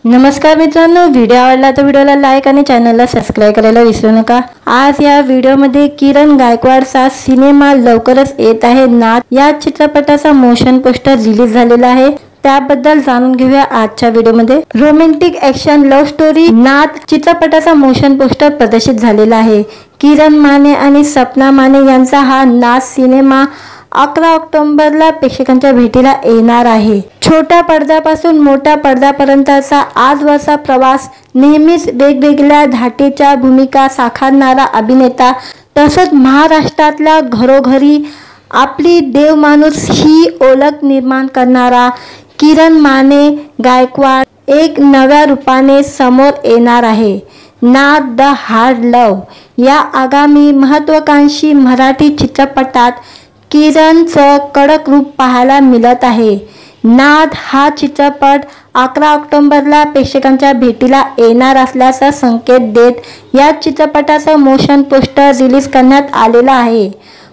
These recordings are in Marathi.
नमस्कार मित्रांनो, व्हिडिओ आवडला तर व्हिडिओला लाईक आणि चॅनलला सबस्क्राइब करायला विसरू नका। आज या व्हिडिओमध्ये किरण गायकवाडचा सिनेमा लवकरच येत आहे नाथ या चित्रपटाचा मोशन पोस्टर रिलीज झालेला आहे, त्याबद्दल जाणून घेऊया आजच्या व्हिडिओमध्ये। रोमॅन्टिक ॲक्शन लव्ह स्टोरी नाथ चित्रपटाचा मोशन पोस्टर प्रदर्शित झालेला आहे। किरण माने आणि सपना माने यांचा हा नाथ सिनेमा 11 ऑक्टोबरला प्रेक्षकांच्या भेटीला येणार आहे। छोट्या पडद्यापासून मोठ्या पडद्यापर्यंतचा आजवरचा प्रवास, नेहमीच वेगवेगळ्या धाटेच्या भूमिका साकारणारा अभिनेता, तसंच महाराष्ट्रातल्या घरोघरी आपली देवमाणूस ही ओळख निर्माण करणारा किरण माने गायकवाड एक नव्या रूपाने समोर येणार आहे। नाथ द हार्ड लव्ह या आगामी महत्त्वाकांक्षी मराठी चित्रपटात किरणचं कडक रूप पाहायला मिळत आहे। नाथ हा चित्रपट 11 ऑक्टोबरला प्रेक्षकांच्या भेटीला येणार असल्याचा संकेत देत या चित्रपटाचं मोशन पोस्टर रिलीज करण्यात आलेलं आहे।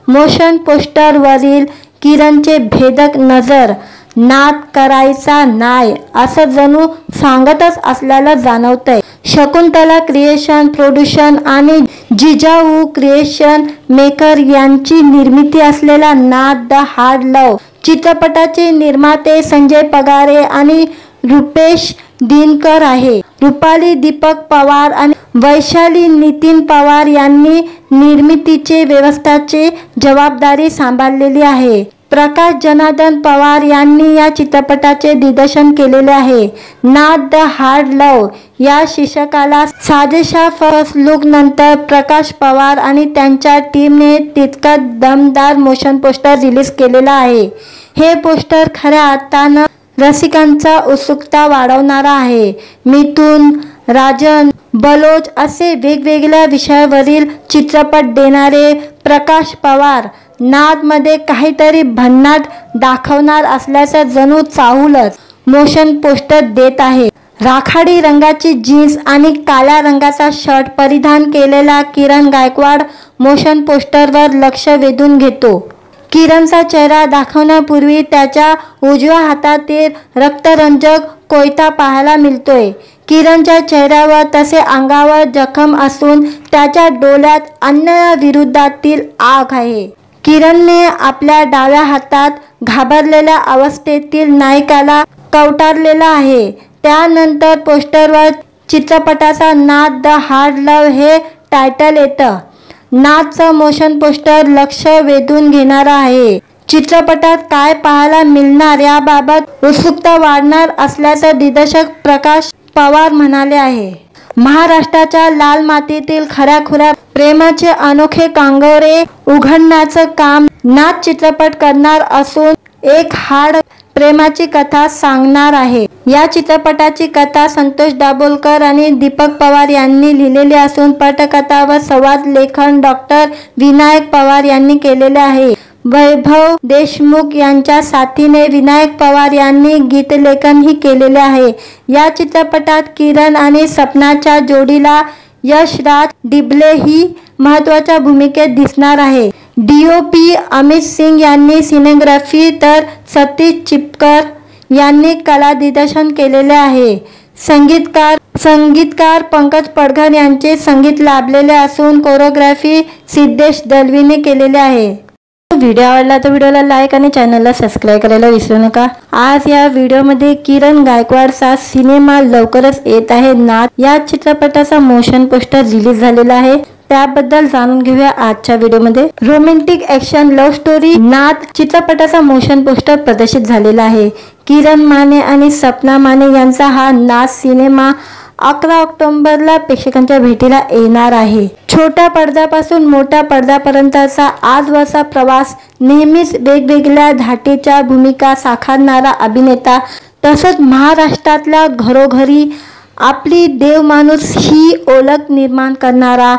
मोशन पोस्टरवरील किरणचे भेदक नजर नाथ करायचा नाय असं जणू सांगतच असल्याला जाणवतंय। शकुंतला क्रिएशन प्रोडक्शन आणि जिजाऊ क्रिएशन मेकर यांची निर्मिती असलेला नाथ द हार्ड लव्ह चित्रपटाचे निर्माते संजय पगारे आणि रुपेश दिनकर आहे। रुपाली दीपक पवार आणि वैशाली नितीन पवार यांनी निर्मितीचे व्यवस्थापनाची जबाबदारी सांभाळलेली आहे। प्रकाश जनार्दन पवार यांनी या चित्रपटाचे दिग्दर्शन केलेले आहे। नाथ द हार्ड लव्ह या शीर्षकाला साजेशा फर्स्ट लुक नंतर प्रकाश पवार आणि त्यांच्या टीमने तितका दमदार मोशन पोस्टर रिलीज केलेला आहे। हे पोस्टर खऱ्या अर्थानं रसिकांचा उत्सुकता वाढवणारा आहे। मिथुन, राजन, बलोच असे वेगवेगळ्या विषयावरील चित्रपट देणारे प्रकाश पवार नाथमध्ये काहीतरी भन्नाट दाखवणार असल्याचं जणू चाहूलच मोशन पोस्टर देत आहे। राखाडी रंगाची जीन्स आणि काळ्या रंगाचा शर्ट परिधान केलेला किरण गायकवाड मोशन पोस्टरवर लक्ष वेधून घेतो। किरणचा चेहरा दाखवण्यापूर्वी त्याच्या उजव्या हातातील रक्तरंजक कोयता पाहायला मिळतोय। किरणच्या चेहऱ्यावर तसे अंगावर जखम असून त्याच्या डोळ्यात अन्यायाविरोधातील आग आहे। किरणने आपल्या डाव्या हातात घाबरलेल्या अवस्थेतील नायकाला कवटारलेला आहे। त्यानंतर पोस्टरवर चित्रपटाचा नाथ द हार्ड लव्ह हे टायटल येतं। नाथचं मोशन पोस्टर लक्ष वेधून घेणारं आहे। चित्रपटात काय पाहायला मिळणार याबाबत उत्सुकता वाढणार असल्याचं दिग्दर्शक प्रकाश पवार म्हणाले आहे। महाराष्ट्राच्या लाल मातीतील खऱ्याखुऱ्या प्रेमाचे अनोखे कांगोरे उघडण्याचं काम नाथ चित्रपट करणार असून एक हार्ड प्रेमाची कथा सांगणार आहे। या चित्रपटाची कथा संतोष दाभोलकर आणि दीपक पवार यांनी लिहिलेली असून पटकथा व संवाद लेखन डॉक्टर विनायक पवार यांनी केलेले आहे। वैभव देशमुख यांच्या साथीने विनायक पवार यांनी गीतलेखनही केलेले आहे। या चित्रपटात किरण आणि सपनाच्या जोडीला यशराज डिबले ही महत्त्वाच्या भूमिकेत दिसणार आहे। DOP अमित सिंग यांनी सिनेग्राफी तर सतीश चिपकर यांनी कला दिग्दर्शन केलेले आहे। संगीतकार पंकज पडघर यांचे संगीत लाभलेले असून कोरिओग्राफी सिद्धेश दलवीने केलेले आहे। व्हिडिओ आवडला तर व्हिडिओला लाईक आणि चॅनलला सबस्क्राइब करायला विसरू नका। आज या व्हिडिओमध्ये किरण गायकवाडचा सिनेमा लवकरच येत आहे नाथ या चित्रपटाचा मोशन पोस्टर रिलीज झालेला आहे, त्याबद्दल जाणून घेऊया आजच्या व्हिडिओमध्ये। रोमॅन्टिक ॲक्शन लव्ह स्टोरी नाथ चित्रपटाचा मोशन पोस्टर प्रदर्शित झालेला आहे। किरण माने आणि सपना माने यांचा हा नाथ सिनेमा 11 ऑक्टोबरला प्रेक्षकांच्या भेटीला येणार आहे। छोट्या पडद्यापासून मोठ्या पडद्यापर्यंतचा आजवरचा प्रवास, नेहमीच वेगवेगळ्या धाटेच्या भूमिका साकारणारा अभिनेता, तसंच महाराष्ट्रातल्या घरोघरी आपली देवमाणूस ही ओळख निर्माण करणारा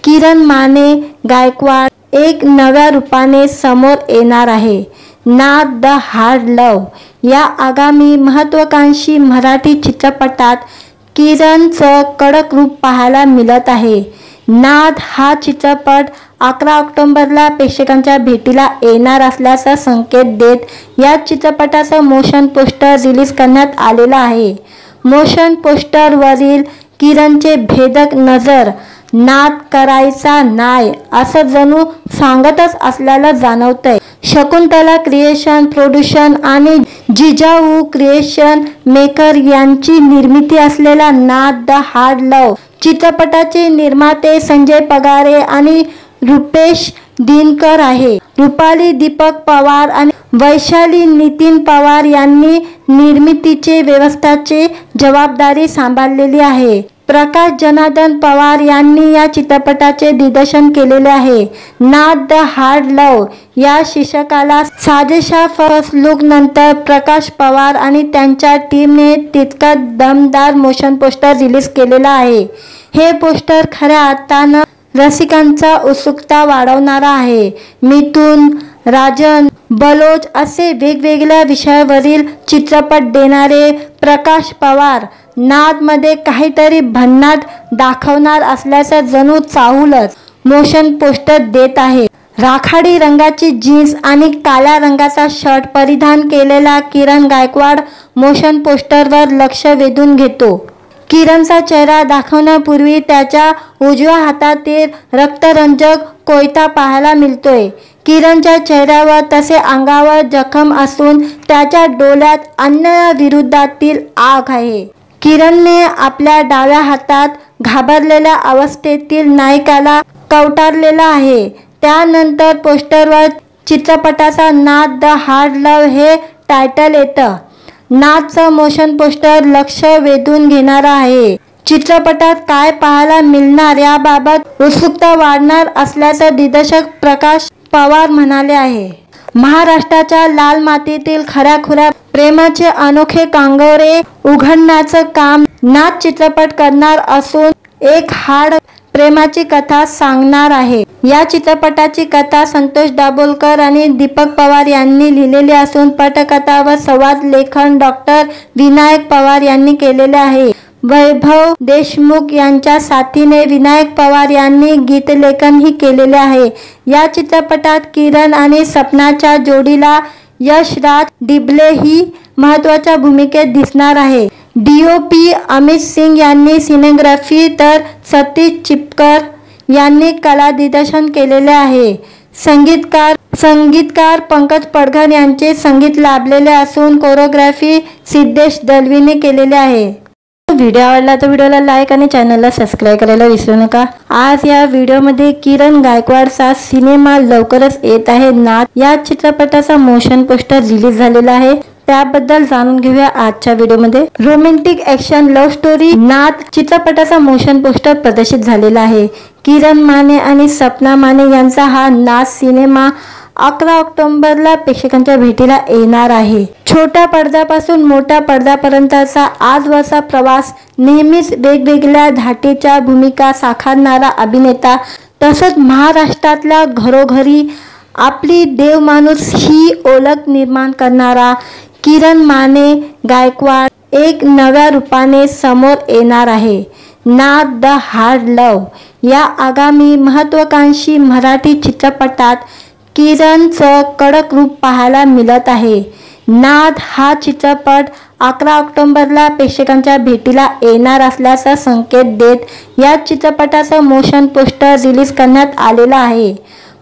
किरण माने गायकवाड एक नव्या रूपाने समोर येणार आहे। नाथ द हार्ड लव्ह या आगामी महत्त्वाकांक्षी मराठी चित्रपटात किरणचं कडक रूप पाहायला मिळत आहे। नाथ हा चित्रपट 11 ऑक्टोबरला प्रेक्षकांच्या भेटीला येणार असल्याचा संकेत देत या चित्रपटाचं मोशन पोस्टर रिलीज करण्यात आलेलं आहे। मोशन पोस्टरवरील किरणचे भेदक नजर, नाद करायचा नाय असं जणू सांगतच असल्याला जाणवतंय. शकुंतला क्रिएशन प्रोड्युशन आणि जिजाऊ क्रिएशन मेकर यांची निर्मिती असलेला नाद द हार्ड लव्ह चित्रपटाचे निर्माते संजय पगारे आणि रुपेश दिनकर आहे. रुपाली दीपक पवार आणि वैशाली नितीन पवार यांनी निर्मितीचे व्यवस्थापनाची जबाबदारी सांभाळलेली आहे. प्रकाश जनार्दन पवार यांनी या चित्रपटाचे दिग्दर्शन केलेले आहे. नाद द हार्ड लव्ह या शीर्षकाला साजेशा फर्स्ट लुक नंतर प्रकाश पवार आणि त्यांच्या टीमने तितका दमदार मोशन पोस्टर रिलीज केलेला आहे. हे पोस्टर खऱ्या अर्थानं रसिकांचा उत्सुकता वाढवणारा आहे. मिथुन, राजन, बलोच असे वेगवेगळ्या विषयावरील चित्रपट देणारे प्रकाश पवार नादमध्ये काहीतरी भन्नाट दाखवणार असल्याचं जणू चाहूलच मोशन पोस्टर देत आहे. राखाडी रंगाची जीन्स आणि काळ्या रंगाचा शर्ट परिधान केलेला किरण गायकवाड मोशन पोस्टरवर लक्ष वेधून घेतो. किरणचा चेहरा दाखवण्यापूर्वी त्याच्या उजव्या हातातील रक्तरंजक कोयता पाहायला मिळतोय. किरणच्या चेहऱ्यावर तसे अंगावर जखम असून त्याच्या डोळ्यात अन्यायाविरोधातील आग आहे. किरणने आपल्या डाव्या हातात घाबरलेल्या अवस्थेतील नायकाला कवटारलेला आहे. त्यानंतर पोस्टरवर चित्रपटाचा नाद द हार्ड लव्ह हे टायटल येतं. नादचं मोशन पोस्टर लक्ष वेधून घेणारं आहे. चित्रपटात काय पाहायला मिळणार याबाबत उत्सुकता वाढणार असल्याचं दिग्दर्शक प्रकाश पवार म्हणाले आहे. महाराष्ट्राच्या लाल मातीतील खऱ्याखुऱ्या प्रेमाचे अनोखे कांगोरे उघडण्याचं काम नाद चित्रपट करणार असून एक हार्ड प्रेमाची कथा सांगणार आहे. या चित्रपटाची कथा संतोष दाभोलकर आणि दीपक पवार यांनी लिहिलेली असून पटकथा व संवाद लेखन डॉक्टर विनायक पवार यांनी केलेले आहे. वैभव देशमुख यांच्या साथीने विनायक पवार यांनी गीतलेखनही केलेले आहे. या चित्रपटात किरण आणि सपनाच्या जोडीला यशराज डिबले ही महत्त्वाच्या भूमिकेत दिसणार आहे. DOP अमित सिंग यांनी सिनेग्राफी तर सतीश चिपकर यांनी कला दिग्दर्शन केलेले आहे. संगीतकार पंकज पडघर यांचे संगीत लाभलेले असून कोरिओग्राफी सिद्धेश दलवीने केलेले आहे. व्हिडिओ आवडला तर व्हिडिओला लाईक आणि चॅनलला सबस्क्राईब करायला विसरू नका. आज या व्हिडिओमध्ये किरण गायकवाडचा सिनेमा लवकरच येत आहे नाद या चित्रपटाचा मोशन पोस्टर रिलीज झालेला आहे. त्याबद्दल जाणून घेऊया आजच्या व्हिडिओमध्ये. रोमॅन्टिक ॲक्शन लव्ह स्टोरी नाद चित्रपटाचा मोशन पोस्टर प्रदर्शित झालेला आहे. किरण माने आणि सपना माने यांचा हा नाद सिनेमा 11 ऑक्टोबरला प्रेक्षकांच्या भेटीला येणार आहे. छोट्या पडद्यापासून मोठ्या पडद्यापर्यंतचा आजवरचा प्रवास नेहमीच वेगवेगळ्या धाटीच्या भूमिका साकारणारा अभिनेता तसंच महाराष्ट्रातल्या घरोघरी आपली देवमाणूस ही ओळख निर्माण करणारा किरण माने गायकवाड एक नव्या रूपाने समोर येणार आहे. नाद द हार्ड लव्ह या आगामी महत्त्वाकांक्षी मराठी चित्रपटात किरणचं कडक रूप पाहायला मिळत आहे. नाद हा चित्रपट 11 ऑक्टोबरला प्रेक्षकांच्या भेटीला येणार असल्याचा संकेत देत या चित्रपटाचं मोशन पोस्टर रिलीज करण्यात आलेलं आहे.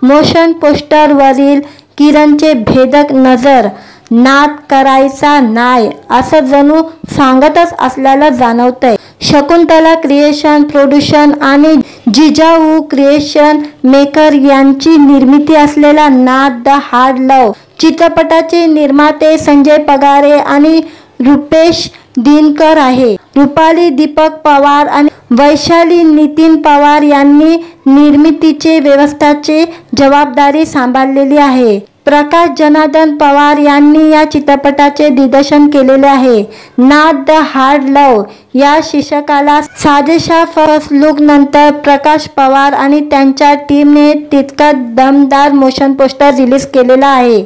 मोशन पोस्टरवरील किरणचे भेदक नजर, नाद करायचा नाय असं जणू सांगतच असल्याला जाणवतंय. शकुंतला क्रिएशन प्रोड्युशन आणि जिजाऊ क्रिएशन मेकर यांची निर्मिती असलेला नाद द हार्ड लव्ह चित्रपटाचे निर्माते संजय पगारे आणि रुपेश दिनकर आहे. रुपाली दीपक पवार आणि वैशाली नितीन पवार यांनी निर्मितीचे व्यवस्थापनाची जबाबदारी सांभाळलेली आहे. प्रकाश जनार्दन पवार यांनी या चित्रपटाचे दिग्दर्शन केलेले आहे. नाद द हार्ड लव्ह या शीर्षकाला साजेशा फर्स्ट लुक नंतर प्रकाश पवार आणि त्यांच्या टीमने तितका दमदार मोशन पोस्टर रिलीज केलेला आहे.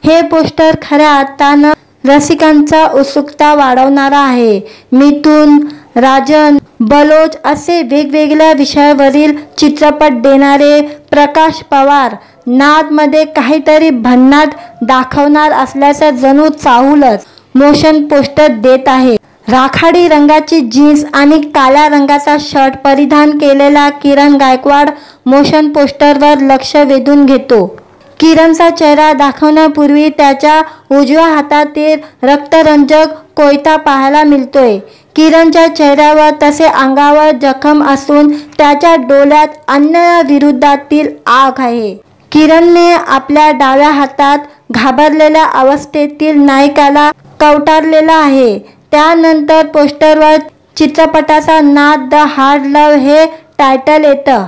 हे पोस्टर खऱ्या अर्थानं रसिकांचा उत्सुकता वाढवणारा आहे. मिथुन, राजन, बलोच असे वेगवेगळ्या विषयावरील चित्रपट देणारे प्रकाश पवार नादमध्ये काहीतरी भन्नाट दाखवणार असल्याचं जणू चाहूलच मोशन पोस्टर देत आहे. राखाडी रंगाची जीन्स आणि काळ्या रंगाचा शर्ट परिधान केलेला किरण गायकवाड मोशन पोस्टरवर लक्ष वेधून घेतो। किरणचा चेहरा दाखवण्यापूर्वी त्याच्या उजव्या हातातील रक्तरंजक कोयता पाहायला मिळतोय। किरणच्या चेहऱ्यावर तसे अंगावर जखम असून त्याच्या डोळ्यात अन्यायाविरोधातील आग आहे। किरणने आपल्या डाव्या हातात घाबरलेल्या अवस्थेतील नायकाला कवटारलेला आहे। त्यानंतर पोस्टरवर चित्रपटाचा नाद द हार्ड लव्ह हे टायटल येतं।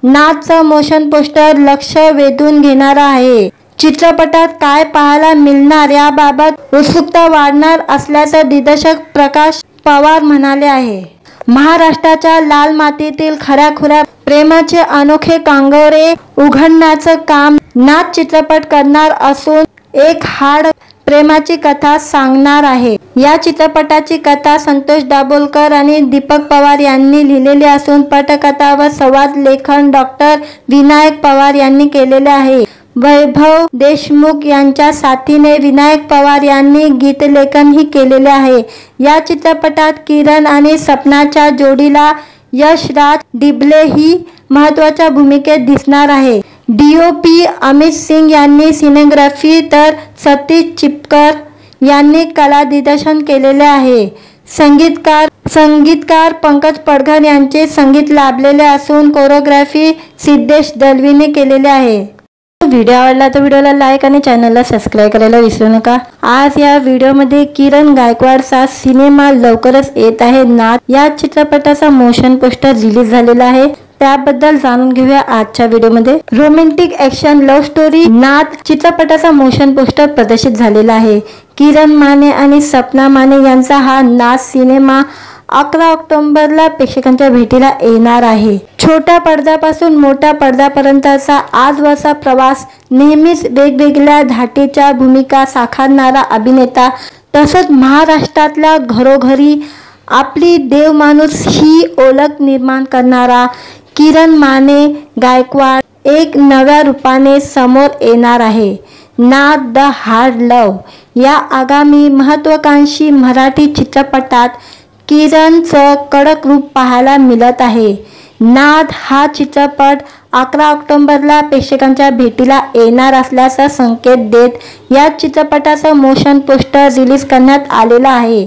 नादचं मोशन पोस्टर लक्ष वेधून घेणारं आहे। चित्रपटात काय पाहायला मिळणार याबाबत उत्सुकता वाढणार असल्याचं दिग्दर्शक प्रकाश पवार म्हणाले आहे। महाराष्ट्राच्या लाल मातीतील खऱ्याखुऱ्या प्रेमाचे अनोखे कांगोरे उघडण्याचं काम नाद चित्रपट करणार असून एक हार्ड प्रेमाची कथा सांगणार आहे। या चित्रपटाची कथा संतोष दाभोलकर आणि दीपक पवार यांनी लिहिलेली असून पटकथा व संवाद लेखन डॉक्टर विनायक पवार यांनी केलेले आहे। वैभव देशमुख यांच्या साथीने विनायक पवार यांनी गीतलेखनही केलेले आहे। या चित्रपटात किरण आणि सपनाच्या जोडीला यशराज डिबले ही महत्त्वाच्या भूमिकेत दिसणार आहे। DOP अमित सिंग यांनी सिनेग्राफी तर सतीश चिपकर यांनी कला दिग्दर्शन केलेले आहे। संगीतकार पंकज पडघर यांचे संगीत लाभलेले असून कोरिओग्राफी सिद्धेश दलवीने केलेले आहे। व्हिडिओ आवडला तर व्हिडिओला लाईक आणि चॅनलला सबस्क्राईब करायला विसरू नका। आज या व्हिडिओमध्ये किरण गायकवाडचा सिनेमा लवकरच येत आहे नाद या चित्रपटाचा मोशन पोस्टर रिलीज झालेला आहे। त्याबद्दल जाणून घेऊया आजच्या व्हिडिओमध्ये। रोमॅन्टिक ॲक्शन लव्ह स्टोरी नाद चित्रपटाचा मोशन पोस्टर प्रदर्शित झालेला आहे। किरण माने आणि सपना माने यांचा हा नाद सिनेमा 11 ऑक्टोबरला प्रेक्षकांच्या भेटीला येणार आहे। छोट्या पडद्यापासून मोठ्या पडद्यापर्यंतचा आजवरचा प्रवास नेहमीच वेगवेगळ्या धाटीच्या भूमिका साकारणारा अभिनेता तसंच महाराष्ट्रातल्या घरोघरी आपली देवमाणूस ही ओळख निर्माण करणारा किरण माने गायकवाड एक नव्या रूपाने समोर येणार आहे। नाद द हार्ड लव्ह या आगामी महत्त्वाकांक्षी मराठी चित्रपटात किरणचं कडक रूप पाहायला मिळत आहे। नाद हा चित्रपट 11 ऑक्टोबरला प्रेक्षकांच्या भेटीला येणार असल्याचा संकेत देत या चित्रपटाचं मोशन पोस्टर रिलीज करण्यात आलेलं आहे।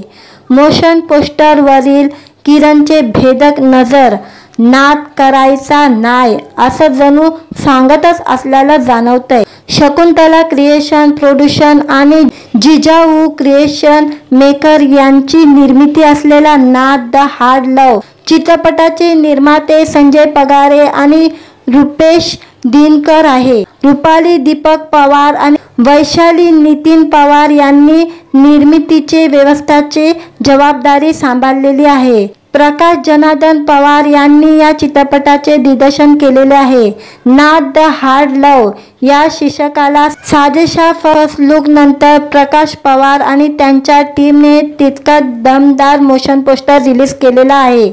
मोशन पोस्टरवरील किरणचे भेदक नजर नाद करायचा नाय असं जणू सांगतच असल्याला जाणवतंय। शकुंतला क्रिएशन प्रोडक्शन आणि जिजाऊ क्रिएशन मेकर यांची निर्मिती असलेला नाद द हार्ड लव्ह चित्रपटाचे निर्माते संजय पगारे आणि रुपेश दिनकर आहे। रुपाली दीपक पवार आणि वैशाली नितीन पवार यांनी निर्मितीचे व्यवस्थाची जबाबदारी सांभाळलेली आहे। प्रकाश जनार्दन पवार यांनी या चित्रपटाचे दिग्दर्शन केलेले आहे। नाद द हार्ड लव्ह या शीर्षकाला साजेशा फर्स्ट लुक नंतर प्रकाश पवार आणि त्यांच्या टीमने तितका दमदार मोशन पोस्टर रिलीज केलेला आहे।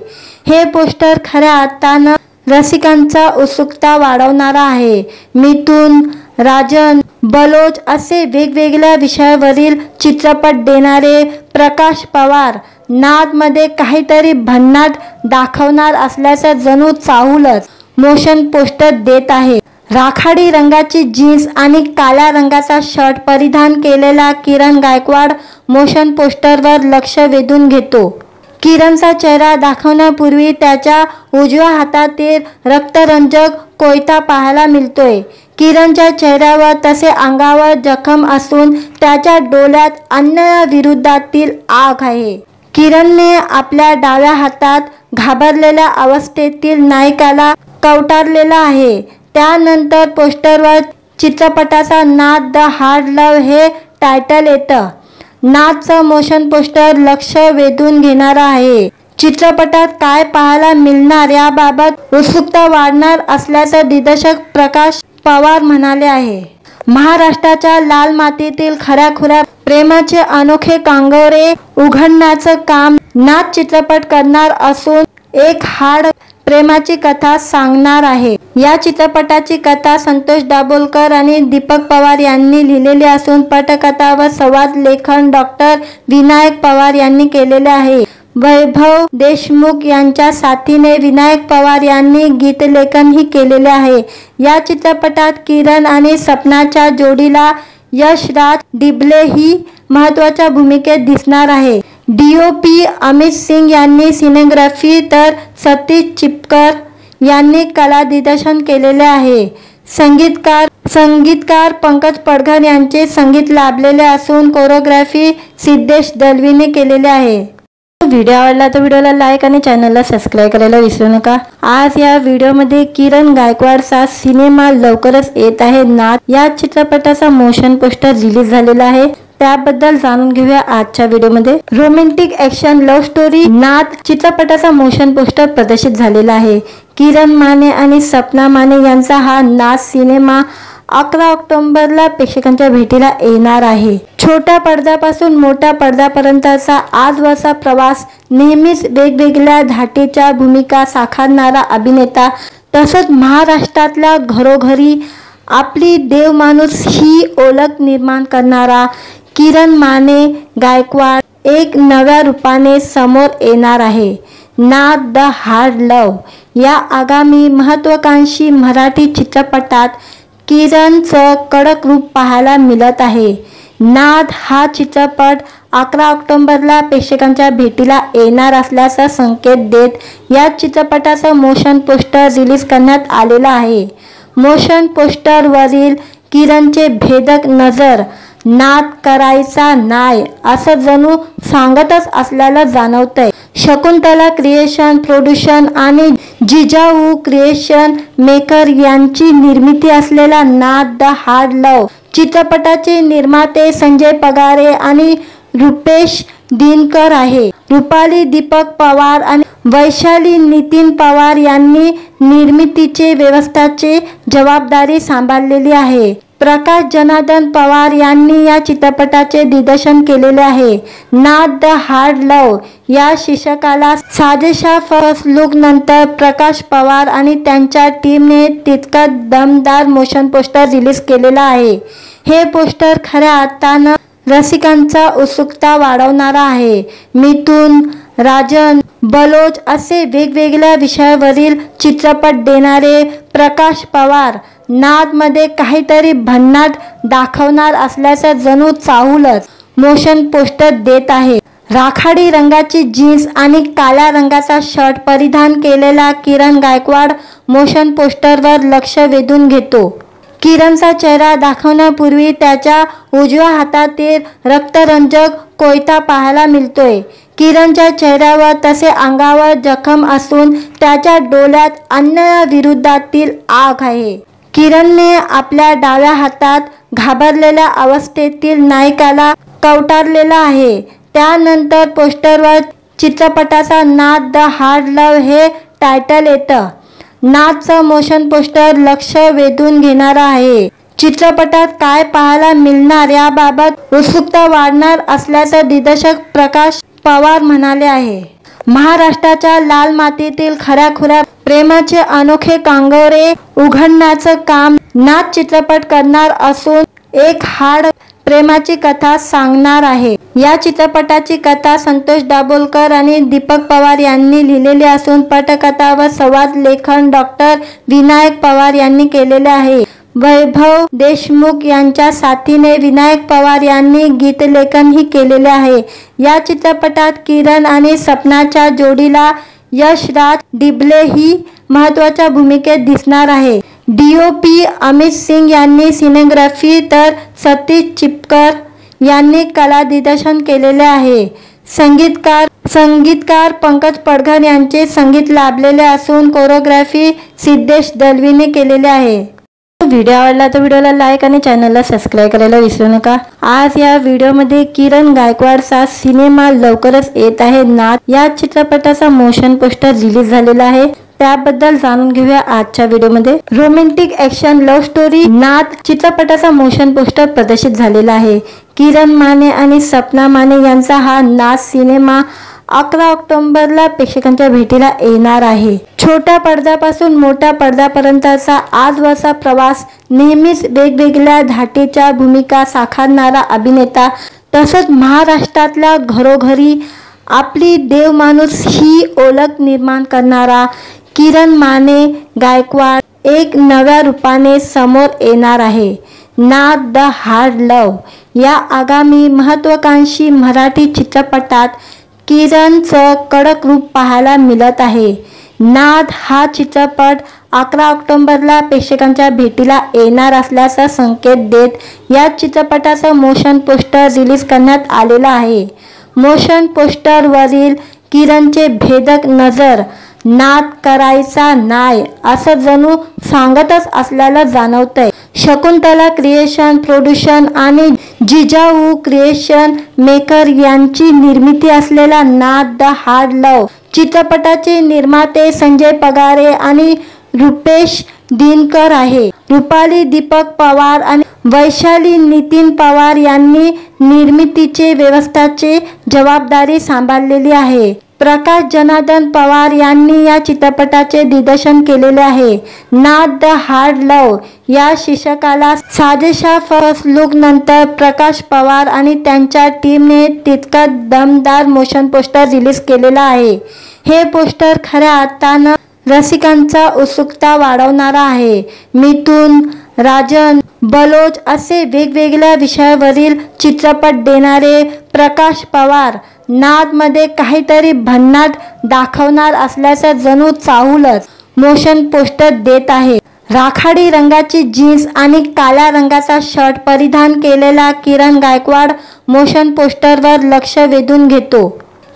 हे पोस्टर खऱ्या अर्थानं रसिकांचा उत्सुकता वाढवणारा आहे। मिथुन राजन बलोच असे वेगवेगळ्या विषयावरील चित्रपट देणारे प्रकाश पवार नादमध्ये काहीतरी भन्नाट दाखवणार असल्याचं जणू चाहूलच मोशन पोस्टर देत आहे। राखाडी रंगाची जीन्स आणि काळ्या रंगाचा शर्ट परिधान केलेला किरण गायकवाड मोशन पोस्टरवर लक्ष वेधून घेतो। किरणचा चेहरा दाखवण्यापूर्वी त्याच्या उजव्या हातातील रक्तरंजक कोयता पाहायला मिळतोय। किरणच्या चेहऱ्यावर तसे अंगावर जखम असून त्याच्या डोळ्यात अन्यायाविरोधातील आग आहे। किरणने आपल्या डाव्या हातात घाबरलेल्या अवस्थेतील नायकाला कवटारलेला आहे। त्यानंतर पोस्टरवर चित्रपटाचा नाद द हार्ड लव्ह हे टायटल येतं। नादचं मोशन पोस्टर लक्ष वेधून घेणारं आहे। चित्रपटात काय पाहायला मिळणार याबाबत उत्सुकता वाढणार असल्याचं दिग्दर्शक प्रकाश पवार म्हणाले आहे। महाराष्ट्राच्या लाल मातीतील खऱ्याखुऱ्या प्रेमाचे अनोखे कांगोरे उघडण्याचं काम नाद चित्रपट करणार असून एक हार्ड प्रेमाची कथा सांगणार आहे। या चित्रपटाची कथा संतोष दाभोलकर आणि दीपक पवार यांनी लिहिलेली असून पटकथा व संवाद लेखन डॉक्टर विनायक पवार यांनी केलेले आहे। वैभव देशमुख यांच्या साथीने विनायक पवार यांनी गीतलेखनही केलेले आहे। या चित्रपटात किरण आणि सपनाच्या जोडीला यशराज डिबले ही महत्त्वाच्या भूमिकेत दिसणार आहे। DOP अमित सिंग यांनी सिनेग्राफी तर सतीश चिपकर यांनी कला दिग्दर्शन केलेले आहे। संगीतकार पंकज पडघन यांचे संगीत लाभलेले असून कोरिओग्राफी सिद्धेश दलवीने केलेले आहे। व्हिडिओ आवडला तर व्हिडिओला लाईक आणि चॅनलला सबस्क्राइब करायला विसरू नका। आज या व्हिडिओमध्ये किरण गायकवाडचा सिनेमा लवकरच येत आहे नाथ या चित्रपटाचा मोशन पोस्टर रिलीज झालेला आहे, त्याबद्दल जाणून घेऊया आजच्या व्हिडिओमध्ये। रोमॅन्टिक ॲक्शन लव्ह स्टोरी नाथ चित्रपटाचा मोशन पोस्टर प्रदर्शित झालेला आहे। किरण माने आणि सपना माने यांचा हा नाथ सिनेमा 11 ऑक्टोबरला प्रेक्षकांच्या भेटीला येणार आहे। छोट्या पडद्यापासून मोठ्या पडद्यापर्यंतचा आजवरचा प्रवास नेहमीच वेगवेगळ्या धाटीच्या भूमिका साकारणारा अभिनेता तसंच महाराष्ट्रातल्या घरोघरी आपली देवमाणूस ही ओळख निर्माण करणारा किरण माने गायकवाड एक नव्या रूपाने समोर येणार आहे। नाथ द हार्ड लव्ह या आगामी महत्त्वाकांक्षी मराठी चित्रपटात किरणचं कडक रूप पाहायला मिळत आहे। नाथ हा चित्रपट 11 ऑक्टोबरला प्रेक्षकांच्या भेटीला येणार असल्याचा संकेत देत या चित्रपटाचं मोशन पोस्टर रिलीज करण्यात आलेलं आहे। मोशन पोस्टरवरील किरणचे भेदक नजर नाथ करायचा नाय असं जणू सांगतच असल्याला जाणवतंय। शकुंतला क्रिएशन प्रोडक्शन आणि जिजाऊ क्रिएशन मेकर यांची निर्मिती असलेला नाथ द हार्ड लव्ह चित्रपटाचे निर्माते संजय पगारे आणि रुपेश दिनकर आहे। रुपाली दीपक पवार आणि वैशाली नितीन पवार यांनी निर्मितीचे व्यवस्थापनाची जबाबदारी सांभाळलेली आहे। प्रकाश जनार्दन पवार यांनी या चित्रपटाचे दिग्दर्शन केलेले आहे। नाथ द हार्ड लव्ह या शीर्षकाला साजेशा फर्स्ट लुक नंतर प्रकाश पवार आणि त्यांच्या टीमने तितका दमदार मोशन पोस्टर रिलीज केलेला आहे। हे पोस्टर खऱ्या अर्थानं रसिकांचा उत्सुकता वाढवणारा आहे। मिथुन राजन बलोच असे वेगवेगळ्या विषयावरील चित्रपट देणारे प्रकाश पवार नाथमध्ये काहीतरी भन्नाट दाखवणार असल्याचं जणू चाहूलच मोशन पोस्टर देत आहे। राखाडी रंगाची जीन्स आणि काळ्या रंगाचा शर्ट परिधान केलेला किरण गायकवाड मोशन पोस्टरवर लक्ष वेधून घेतो। किरणचा चेहरा दाखवण्यापूर्वी त्याच्या उजव्या हातातील रक्तरंजक कोयता पाहायला मिळतोय। किरणच्या चेहऱ्यावर तसे अंगावर जखम असून त्याच्या डोळ्यात अन्यायाविरोधातील आग आहे। किरणने आपल्या डाव्या हातात घाबरलेल्या अवस्थेतील नायकाला कवटारलेला आहे। त्यानंतर पोस्टरवर चित्रपटाचा नाथ द हार्ड लव्ह हे टायटल येतं। नाथचं मोशन पोस्टर लक्ष वेधून घेणारं आहे। चित्रपटात काय पाहायला मिळणार याबाबत उत्सुकता वाढणार असल्याचं दिग्दर्शक प्रकाश पवार म्हणाले आहे। महाराष्ट्राच्या लाल मातीतील खऱ्याखुऱ्या प्रेमाचे अनोखे कांगोरे उघडण्याचं काम नाथ चित्रपट करणार असून एक हार्ड प्रेमाची कथा सांगणार आहे। या चित्रपटाची कथा संतोष दाभोलकर आणि दीपक पवार यांनी लिहिलेली असून पटकथा व संवाद लेखन डॉक्टर विनायक पवार यांनी केलेले आहे। वैभव देशमुख यांच्या साथीने विनायक पवार यांनी गीतलेखनही केलेले आहे। या चित्रपटात किरण आणि सपनाच्या जोडीला यशराज डिबले ही महत्त्वाच्या भूमिकेत दिसणार आहे। DOP अमित सिंग यांनी सिनेग्राफी तर सतीश चिपकर यांनी कला दिग्दर्शन केलेले आहे। संगीतकार पंकज पडघन यांचे संगीत लाभलेले असून कोरिओग्राफी सिद्धेश दलवीने केलेले आहे। व्हिडिओ आवडला तर व्हिडिओला लाईक आणि चॅनलला सबस्क्राइब करायला विसरू नका। आज या व्हिडिओमध्ये किरण गायकवाडचा सिनेमा लवकरच येत आहे नाथ या चित्रपटाचा मोशन पोस्टर रिलीज झालेला आहे, त्याबद्दल जाणून घेऊया आजच्या व्हिडिओमध्ये। रोमॅन्टिक ॲक्शन लव्ह स्टोरी नाथ चित्रपटाचा मोशन पोस्टर प्रदर्शित झालेला आहे। किरण माने आणि सपना माने यांचा हा नाथ सिनेमा 11 ऑक्टोबरला प्रेक्षकांच्या भेटीला येणार आहे। छोट्या पडद्यापासून मोठ्या पडद्यापर्यंतचा आजवरचा प्रवास, नेहमीच वेगवेगळ्या धाटीच्या भूमिका साकारणारा अभिनेता, तसंच महाराष्ट्रातल्या घरोघरी आपली देवमाणूस ही ओळख निर्माण करणारा किरण माने गायकवाड एक नव्या रूपाने समोर येणार आहे। नाद द हार्ड लव्ह या आगामी महत्त्वाकांक्षी मराठी चित्रपटात किरणचं कडक रूप पाहायला मिळत आहे। नाद हा चित्रपट 11 ऑक्टोबरला प्रेक्षकांच्या भेटीला येणार असल्याचा संकेत देत या चित्रपटाचं मोशन पोस्टर रिलीज करण्यात आलेलं आहे। मोशन पोस्टरवरील किरणचे भेदक नजर, नाद करायचा नाय असं जणू सांगतच असल्याला जाणवतंय। शकुंतला क्रिएशन प्रोडक्शन आणि जिजाऊ क्रिएशन मेकर यांची निर्मिती असलेला नाद द हार्ड लव्ह चित्रपटाचे निर्माते संजय पगारे आणि रुपेश दिनकर आहे। रुपाली दीपक पवार आणि वैशाली नितीन पवार यांनी निर्मितीचे व्यवस्थापनाची जबाबदारी सांभाळलेली आहे। प्रकाश जनार्दन पवार यांनी या चित्रपटाचे दिग्दर्शन केलेले आहे। नाद द हार्ड लव्ह या शीर्षकाला साजेशा फर्स्ट लुक नंतर प्रकाश पवार आणि त्यांच्या टीमने तितका दमदार मोशन पोस्टर रिलीज केलेला आहे। हे पोस्टर खऱ्या अर्थानं रसिकांचा उत्सुकता वाढवणारा आहे। मिथुन, राजन, बलोच असे वेगवेगळ्या विषयावरील चित्रपट देणारे प्रकाश पवार नादमध्ये काहीतरी भन्नाट दाखवणार असल्याचं जणू चाहूलच मोशन पोस्टर देत आहे। राखाडी रंगाची जीन्स आणि काळ्या रंगाचा शर्ट परिधान केलेला किरण गायकवाड मोशन पोस्टरवर लक्ष वेधून घेतो।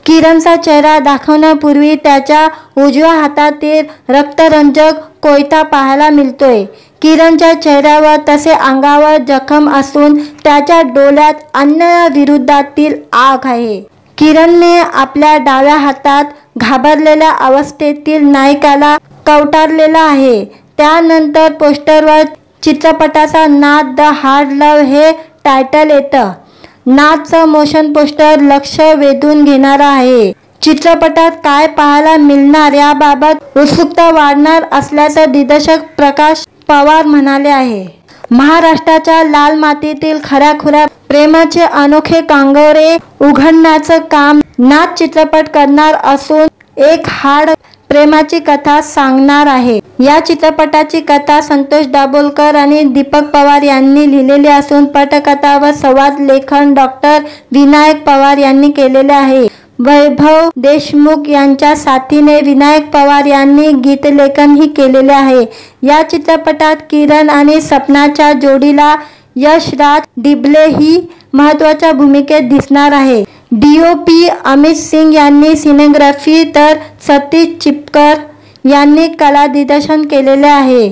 किरणचा चेहरा दाखवण्यापूर्वी त्याच्या उजव्या हातातील रक्तरंजक कोयता पाहायला मिळतोय। किरणच्या चेहऱ्यावर तसे अंगावर जखम असून त्याच्या डोळ्यात अन्यायाविरोधातील आग आहे। किरणने आपल्या डाव्या हातात घाबरलेल्या अवस्थेतील नायकाला कवटारलेला आहे। त्यानंतर पोस्टरवर चित्रपटाचा नाद द हार्ड लव्ह हे टायटल येतं। नादचं मोशन पोस्टर लक्ष वेधून घेणारा आहे। चित्रपटात काय पाहायला मिळणार याबाबत उत्सुकता वाढणार असल्याचं दिग्दर्शक प्रकाश पवार म्हणाले आहे। महाराष्ट्राच्या लाल मातीतील खऱ्याखुऱ्या प्रेमाचे अनोखे कांगोरे उघडण्याचं काम नाद चित्रपट करणार असून एक हार्ड प्रेमाची कथा सांगणार आहे। या चित्रपटाची कथा संतोष दाभोलकर आणि दीपक पवार यांनी लिहिलेली असून पटकथा व संवाद लेखन डॉक्टर विनायक पवार यांनी केलेले आहे। वैभव देशमुख यांच्या साथीने विनायक पवार यांनी गीतलेखनही केलेले आहे। या चित्रपटात किरण आणि सपनाच्या जोडीला यशराज डिबले ही महत्त्वाच्या भूमिकेत दिसणार आहे। DOP अमित सिंग यांनी सिनेग्राफी तर सतीश चिपकर यांनी कला दिग्दर्शन केलेले आहे।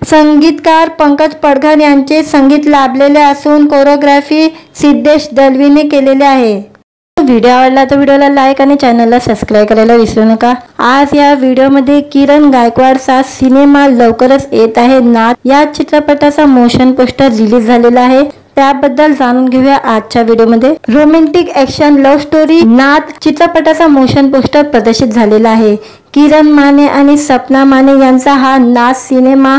संगीतकार पंकज पडघर यांचे संगीत लाभलेले असून कोरिओग्राफी सिद्धेश दलवीने केलेले आहे। व्हिडिओ आवडला तर व्हिडिओला लाईक आणि चॅनलला सबस्क्राईब करायला विसरू नका। आज या व्हिडिओमध्ये किरण गायकवाडचा सिनेमा लवकरच येत आहे नाद या चित्रपटाचा मोशन पोस्टर रिलीज झालेला आहे। त्याबद्दल जाणून घेऊया आजच्या व्हिडिओमध्ये। रोमॅन्टिक ॲक्शन लव्ह स्टोरी नाद चित्रपटाचा मोशन पोस्टर प्रदर्शित झालेला आहे। किरण माने आणि सपना माने यांचा हा नाद सिनेमा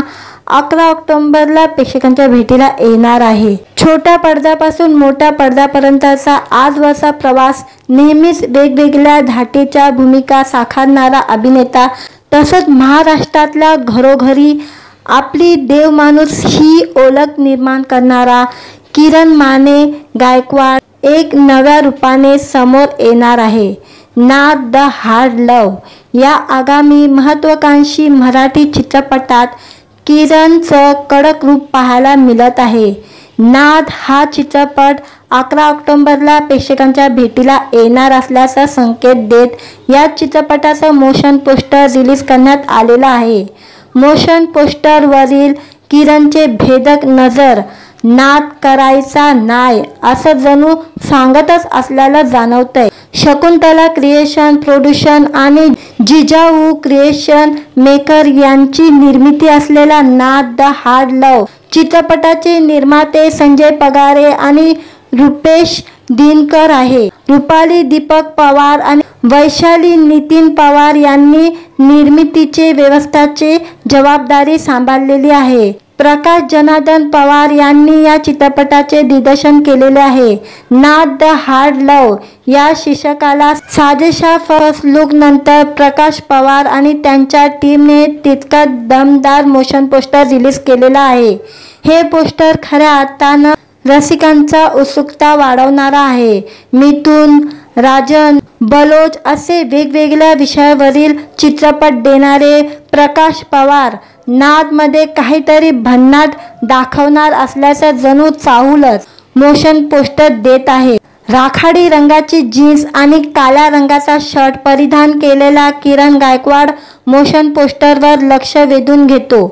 11 ऑक्टोबरला प्रेक्षकांच्या भेटीला येणार आहे। छोट्या पडद्यापासून मोठ्या पडद्यापर्यंतचा आजवरचा प्रवास, नेहमीच वेगवेगळ्या धाटीच्या भूमिका साकारणारा अभिनेता, तसंच महाराष्ट्रातल्या घरोघरी आपली देवमाणूस ही ओळख निर्माण करणारा किरण माने गायकवाड एक नव्या रूपाने समोर येणार आहे। नाद द हार्ड लव्ह या आगामी महत्त्वाकांक्षी मराठी चित्रपटात किरणचं कडक रूप पाहायला मिळत आहे। नाद हा चित्रपट 11 ऑक्टोबरला प्रेक्षकांच्या भेटीला येणार असल्याचा संकेत देत या चित्रपटाचं मोशन पोस्टर रिलीज करण्यात आलेलं आहे। मोशन पोस्टरवरील किरणचे भेदक नजर, नाद करायचा नाय असं जणू सांगतच असल्याला जाणवतंय। शकुंतला क्रिएशन प्रोडक्शन आणि जिजाऊ क्रिएशन मेकर यांची निर्मिती असलेला नाद द हार्ड लव्ह चित्रपटाचे निर्माते संजय पगारे आणि रुपेश दिनकर आहे। रुपाली दीपक पवार आणि वैशाली नितीन पवार यांनी निर्मितीचे व्यवस्थापनाची जबाबदारी सांभाळलेली आहे। प्रकाश जनार्दन पवार यांनी या चित्रपटाचे दिग्दर्शन केलेले आहे। नाद द हार्ड लव या शीर्षकाला साजेशा फर्स्ट लुक नंतर प्रकाश पवार आणि त्यांच्या टीमने तितका दमदार मोशन पोस्टर रिलीज केलेला आहे। हे पोस्टर खऱ्या अर्थानं रसिकांचा उत्सुकता वाढवणारा आहे। मिथुन, राजन, बलोच असे वेगवेगळ्या विषयावरील चित्रपट देणारे प्रकाश पवार नादमध्ये काहीतरी भन्नाट दाखवणार असल्याचं जणू चाहूलच मोशन पोस्टर देत आहे। राखाडी रंगाची जीन्स आणि काळ्या रंगाचा शर्ट परिधान केलेला किरण गायकवाड मोशन पोस्टरवर लक्ष वेधून घेतो।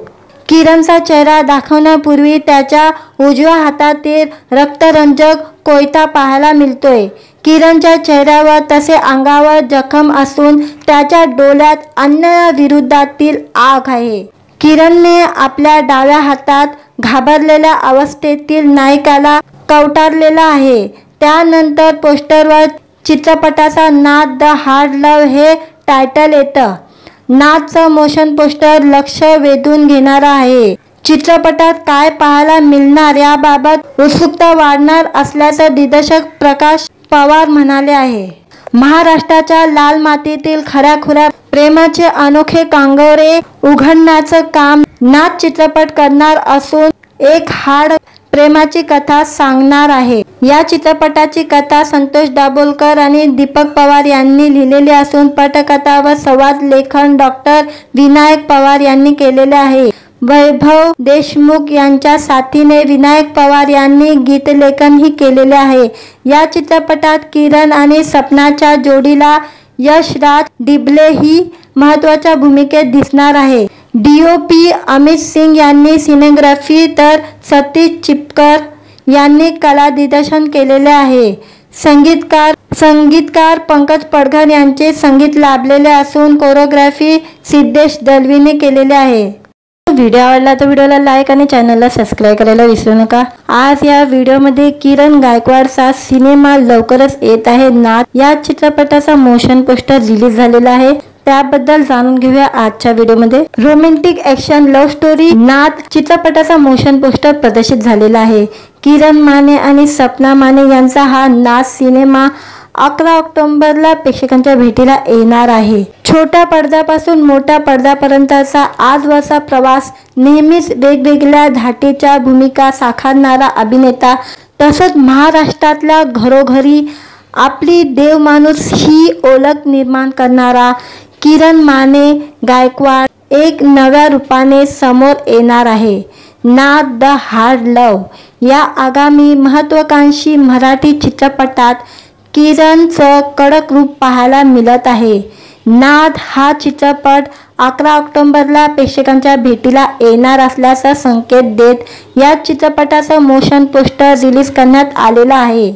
किरणचा चेहरा दाखवण्यापूर्वी त्याच्या उजव्या हातातील रक्तरंजक कोयता पाहायला मिळतोय। किरणच्या चेहऱ्यावर तसे अंगावर जखम असून त्याच्या डोळ्यात अन्यायाविरोधातील आग आहे। किरणने आपल्या डाव्या हातात घाबरलेल्या अवस्थेतील नायकाला कवटारलेला आहे। त्यानंतर पोस्टरवर चित्रपटाचा नाद द हार्ड लव हे टायटल येतं। नादचं मोशन पोस्टर लक्ष वेधून घेणारं आहे। चित्रपटात काय पाहायला मिळणार याबाबत उत्सुकता वाढणार असल्याचं दिग्दर्शक प्रकाश पवार म्हणाले आहे। महाराष्ट्राच्या लाल मातीतील खऱ्याखुऱ्या प्रेमाचे अनोखे कांगोरे उघडण्याचं काम नाद चित्रपट करणार असून एक हार्ड प्रेमाची कथा सांगणार आहे। या चित्रपटाची कथा संतोष दाभोलकर आणि दीपक पवार यांनी लिहिलेली असून पटकथा व संवाद लेखन डॉक्टर विनायक पवार यांनी केलेले आहे। वैभव देशमुख यांच्या साथीने विनायक पवार यांनी गीतलेखनही केलेले आहे। या चित्रपटात किरण आणि सपनाच्या जोडीला यशराज डिबले ही महत्त्वाच्या भूमिकेत दिसणार आहे। DOP अमित सिंग यांनी सिनेग्राफी तर सतीश चिपकर यांनी कला दिग्दर्शन केलेले आहे। संगीतकार पंकज पडघर यांचे संगीत लाभलेले असून कोरिओग्राफी सिद्धेश दलवीने केलेले आहे। व्हिडिओ आवडला तर व्हिडिओला लाईक आणि चॅनलला सबस्क्राईब करायला विसरू नका। आज या व्हिडिओमध्ये किरण गायकवाडचा सिनेमा लवकरच येत आहे नाद या चित्रपटाचा मोशन पोस्टर रिलीज झालेला आहे। त्याबद्दल जाणून घेऊया आजच्या व्हिडिओमध्ये। रोमॅन्टिक ॲक्शन लव्ह स्टोरी नाद चित्रपटाचा मोशन पोस्टर प्रदर्शित झालेला आहे। किरण माने आणि सपना माने यांचा हा नाद सिनेमा 11 ऑक्टोबरला प्रेक्षकांच्या भेटीला येणार आहे। छोट्या पडद्यापासून मोठ्या पडद्यापर्यंतचा आजवरचा प्रवास नेहमीच वेगवेगळ्या धाटीच्या भूमिका साकारणारा अभिनेता तसंच महाराष्ट्रातल्या घरोघरी आपली देवमाणूस ही ओळख निर्माण करणारा किरण माने गायकवाड एक नव्या रूपाने समोर येणार आहे। नाद द हार्ड लव या आगामी महत्त्वाकांक्षी मराठी चित्रपटात किरणचं कडक रूप पाहायला मिळत आहे। नाद हा चित्रपट 11 ऑक्टोबरला प्रेक्षकांच्या भेटीला येणार असल्याचा संकेत देत या चित्रपटाचं मोशन पोस्टर रिलीज करण्यात आलेलं आहे।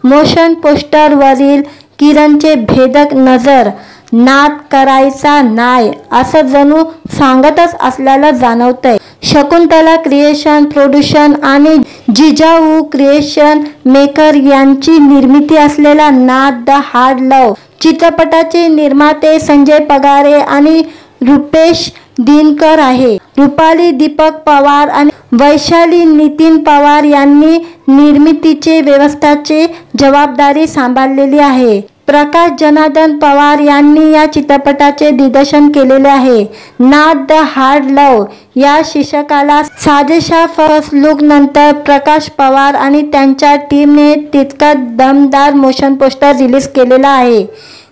मोशन पोस्टरवरील किरणचे भेदक नजर नाद करायचा नाय असं जणू सांगतच असल्याला जाणवतंय। शकुंतला क्रिएशन प्रोडक्शन आणि जिजाऊ क्रिएशन मेकर यांची निर्मिती असलेला नाद द हार्ड लव चित्रपटाचे निर्माते संजय पगारे आणि रुपेश दिनकर आहे। रुपाली दीपक पवार आणि वैशाली नितीन पवार यांनी निर्मितीचे व्यवस्थापनाची जबाबदारी सांभाळलेली आहे। प्रकाश जनार्दन पवार यांनी या चित्रपटाचे दिग्दर्शन केलेले आहे। नाद द हार्ड लव या शीर्षकाला साजेशा फर्स्ट लुक नंतर प्रकाश पवार आणि त्यांच्या टीमने तितका दमदार मोशन पोस्टर रिलीज केलेला आहे।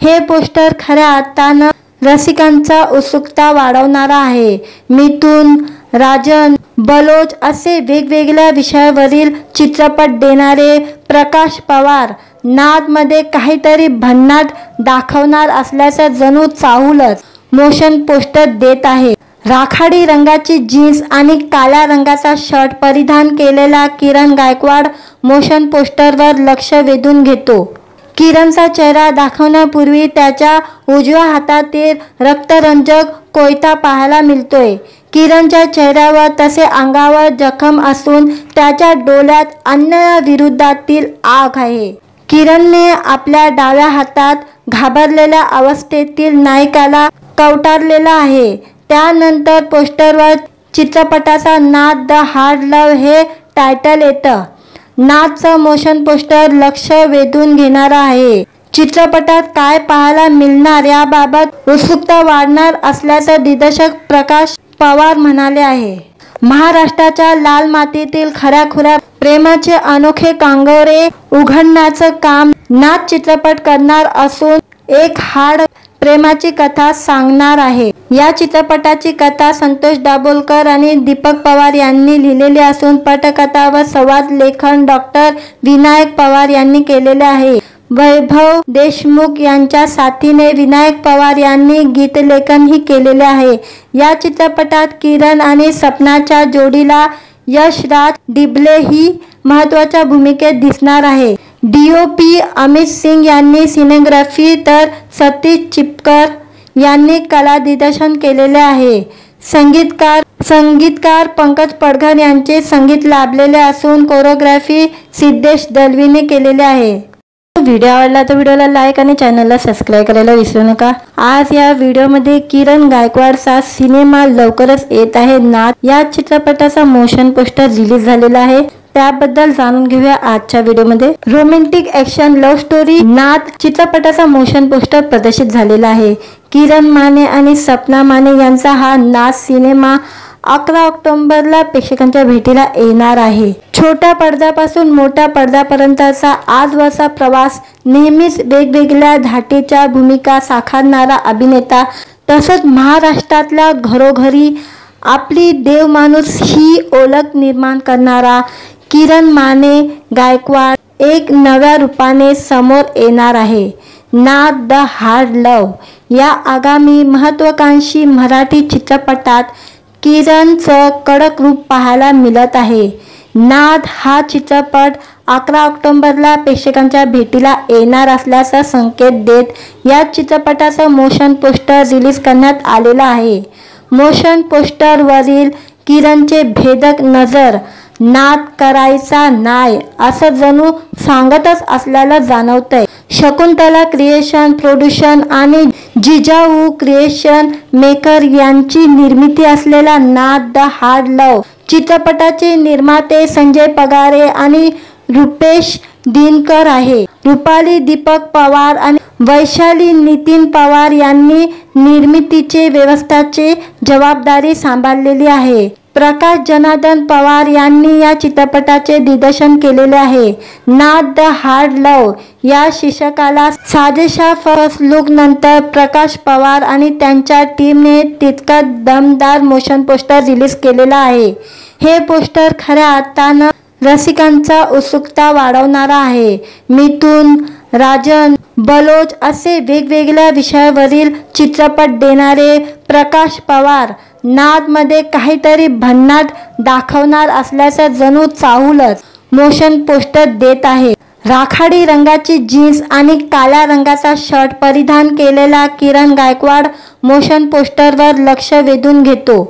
हे पोस्टर खऱ्या अर्थानं रसिकांचा उत्सुकता वाढवणारा आहे। मिथुन, राजन, बलोच असे वेगवेगळ्या विषयावरील चित्रपट देणारे प्रकाश पवार नादमध्ये काहीतरी भन्नाट दाखवणार असल्याचं जणू चाहूलच मोशन पोस्टर देत आहे। राखाडी रंगाची जीन्स आणि काळ्या रंगाचा शर्ट परिधान केलेला किरण गायकवाड मोशन पोस्टरवर लक्ष वेधून घेतो। किरणचा चेहरा दाखवण्यापूर्वी त्याच्या उजव्या हातातील रक्तरंजक कोयता पाहायला मिळतोय। किरणच्या चेहऱ्यावर तसे अंगावर जखम असून त्याच्या डोळ्यात अन्यायाविरोधातील आग आहे। किरणने आपल्या डाव्या हातात घाबरलेल्या अवस्थेतील नायकाला कवटारलेला आहे। त्यानंतर पोस्टरवर चित्रपटाचा नाद द हार्ड लव्ह हे टायटल येतं। नादचं मोशन पोस्टर लक्ष वेधून घेणारं आहे। चित्रपटात काय पाहायला मिळणार याबाबत उत्सुकता वाढणार असल्याचं दिग्दर्शक प्रकाश पवार म्हणाले आहे। महाराष्ट्राच्या लाल मातीतील खऱ्याखुऱ्या प्रेमाचे अनोखे कांगोरे उघडण्याचं काम नाद चित्रपट करणार असून एक हार्ड प्रेमाची कथा सांगणार आहे। या चित्रपटाची कथा संतोष दाभोलकर आणि दीपक पवार यांनी लिहिलेली असून पटकथा व संवाद लेखन डॉक्टर विनायक पवार यांनी केलेले आहे। वैभव देशमुख यांच्या साथीने विनायक पवार यांनी गीतलेखनही केलेले आहे। या चित्रपटात किरण आणि सपनाच्या जोडीला यशराज डिबले ही महत्त्वाच्या भूमिकेत दिसणार आहे। DOP अमित सिंग यांनी सिनेग्राफी तर सतीश चिपकर यांनी कला दिग्दर्शन केलेले आहे। संगीतकार पंकज पडघर यांचे संगीत लाभलेले असून कोरिओग्राफी सिद्धेश दलवीने केलेले आहे। व्हिडिओ आवडला तर व्हिडिओला लाईक आणि चॅनलला सबस्क्राईब करायला विसरू नका। आज या व्हिडिओमध्ये किरण गायकवाडचा सिनेमा लवकरच येत आहे नाद या चित्रपटाचा मोशन पोस्टर रिलीज झालेला आहे। त्याबद्दल जाणून घेऊया आजच्या व्हिडिओमध्ये। रोमॅन्टिक ॲक्शन लव्ह स्टोरी नाद चित्रपटाचा मोशन पोस्टर प्रदर्शित झालेला आहे। किरण माने आणि सपना माने यांचा हा नाद सिनेमा 11 ऑक्टोबरला प्रेक्षकांच्या भेटीला येणार आहे। छोट्या पडद्यापासून मोठ्या पडद्यापर्यंतचा आजवरचा प्रवास नेहमीच वेगवेगळ्या धाटीच्या भूमिका साकारणारा अभिनेता तसंच महाराष्ट्रातल्या घरोघरी आपली देवमाणूस ही ओळख निर्माण करणारा किरण माने गायकवाड एक नव्या रूपाने समोर येणार आहे। नाद द हार्ड लव्ह या आगामी महत्त्वाकांक्षी मराठी चित्रपटात किरणचं कडक रूप पाहायला मिळत आहे। नाद हा चित्रपट 11 ऑक्टोबरला प्रेक्षकांच्या भेटीला येणार असल्याचा संकेत देत या चित्रपटाचं मोशन पोस्टर रिलीज करण्यात आलेलं आहे। मोशन पोस्टरवरील किरणचे भेदक नजर नाद करायचा नाय असं जणू सांगतच असल्याला जाणवतंय। शकुंतला क्रिएशन प्रोड्युशन आणि जिजाऊ क्रिएशन मेकर यांची निर्मिती असलेला नाद द हार्ड लव्ह चित्रपटाचे निर्माते संजय पगारे आणि रुपेश दिनकर आहे। रुपाली दीपक पवार आणि वैशाली नितीन पवार यांनी निर्मितीचे व्यवस्थापनाची जबाबदारी सांभाळलेली आहे। प्रकाश जनार्दन पवार यांनी या चित्रपटाचे दिग्दर्शन केलेले आहे। नाद द हार्ड लव्ह या शीर्षकाला साजेशा फर्स्ट लुक नंतर प्रकाश पवार आणि त्यांच्या टीमने तितका दमदार मोशन पोस्टर रिलीज केलेला आहे। हे पोस्टर खऱ्या अर्थानं रसिकांचा उत्सुकता वाढवणारा आहे। मिथुन राजन बलोच असे वेगवेगळ्या विषयावरील चित्रपट देणारे प्रकाश पवार नादमध्ये काहीतरी भन्नाट दाखवणार असल्याचं जणू चाहूलच मोशन पोस्टर देत आहे। राखाडी रंगाची जीन्स आणि काळ्या रंगाचा शर्ट परिधान केलेला किरण गायकवाड मोशन पोस्टरवर लक्ष वेधून घेतो।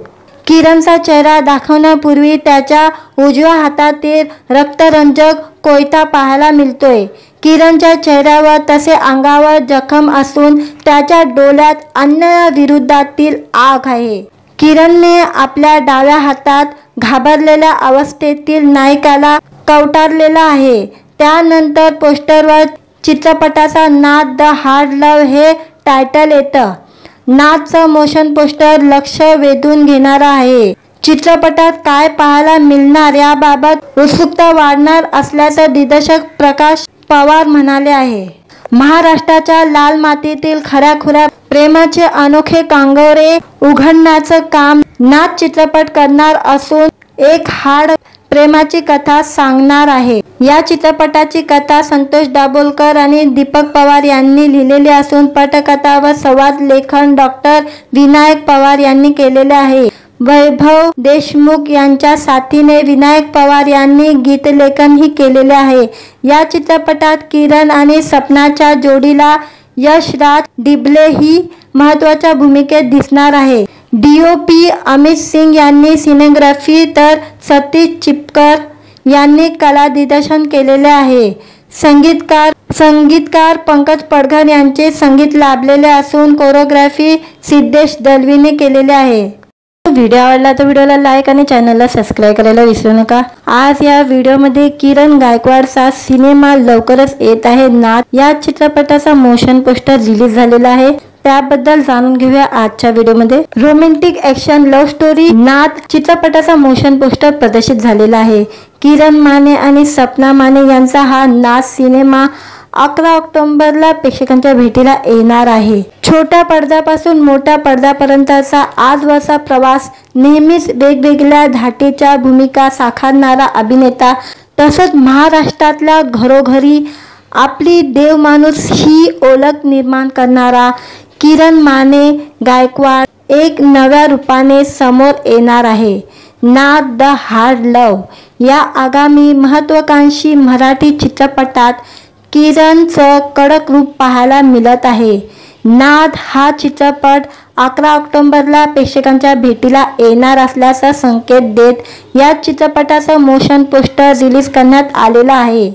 किरणचा चेहरा दाखवण्यापूर्वी त्याच्या उजव्या हातातील रक्तरंजक कोयता पाहायला मिळतोय। किरणच्या चेहऱ्यावर तसे अंगावर जखम असून त्याच्या डोळ्यात अन्यायाविरोधातील आग आहे। किरणने आपल्या डाव्या हातात घाबरलेल्या अवस्थेतील नायकाला कवटारलेला आहे। त्यानंतर पोस्टरवर चित्रपटाचा नाद द हार्ड लव्ह हे टायटल येतं। नादचं मोशन पोस्टर लक्ष वेधून घेणारं आहे। चित्रपटात काय पाहायला मिळणार याबाबत उत्सुकता वाढणार असल्याचं दिग्दर्शक प्रकाश पवार म्हणाले आहे। महाराष्ट्राच्या लाल मातीतील खऱ्याखुऱ्या प्रेमाचे अनोखे कांगोरे उघडण्याचं काम नाद चित्रपट करणार असून एक हार्ड प्रेमाची कथा सांगणार आहे। या चित्रपटाची कथा संतोष दाभोलकर आणि दीपक पवार यांनी लिहिलेली असून पटकथा व संवाद लेखन डॉक्टर विनायक पवार यांनी केलेले आहे। वैभव देशमुख यांच्या साथीने विनायक पवार यांनी गीतलेखनही केलेले आहे। या चित्रपटात किरण आणि सपनाच्या जोडीला यशराज डिबले ही महत्त्वाच्या भूमिकेत दिसणार आहे। DOP अमित सिंग यांनी सिनेग्राफी तर सतीश चिपकर यांनी कला दिग्दर्शन केलेले आहे। संगीतकार पंकज पडघन यांचे संगीत लाभलेले असून कोरिओग्राफी सिद्धेश दलवीने केलेली आहे। व्हिडिओ आवडला तर व्हिडिओला लाईक आणि चॅनलला सबस्क्राइब करायला विसरू नका। आज या व्हिडिओमध्ये किरण गायकवाडचा सिनेमा लवकरच येत आहे नाथ या चित्रपटाचा मोशन पोस्टर रिलीज झालेला आहे, त्याबद्दल जाणून घेऊया आजच्या व्हिडिओमध्ये। रोमॅन्टिक ॲक्शन लव्ह स्टोरी नाथ चित्रपटाचा मोशन पोस्टर प्रदर्शित झालेला आहे। किरण माने आणि सपना माने यांचा हा नाथ सिनेमा 11 ऑक्टोबरला प्रेक्षकांच्या भेटीला येणार आहे। छोट्या पडद्यापासून मोठ्या पडद्यापर्यंतचा आजवरचा प्रवास, नेहमीच वेगवेगळ्या धाटीच्या भूमिका साकारणारा अभिनेता, तसंच महाराष्ट्रातल्या घरोघरी आपली देवमाणूस ही ओळख निर्माण करणारा किरण माने गायकवाड एक नव्या रूपाने समोर येणार आहे। नाथ द हार्ड लव्ह या आगामी महत्त्वाकांक्षी मराठी चित्रपटात किरणचं कडक रूप पाहायला मिळत आहे। नाथ हा चित्रपट 11 ऑक्टोबरला प्रेक्षकांच्या भेटीला येणार असल्याचा संकेत देत या चित्रपटाचं मोशन पोस्टर रिलीज करण्यात आलेलं आहे।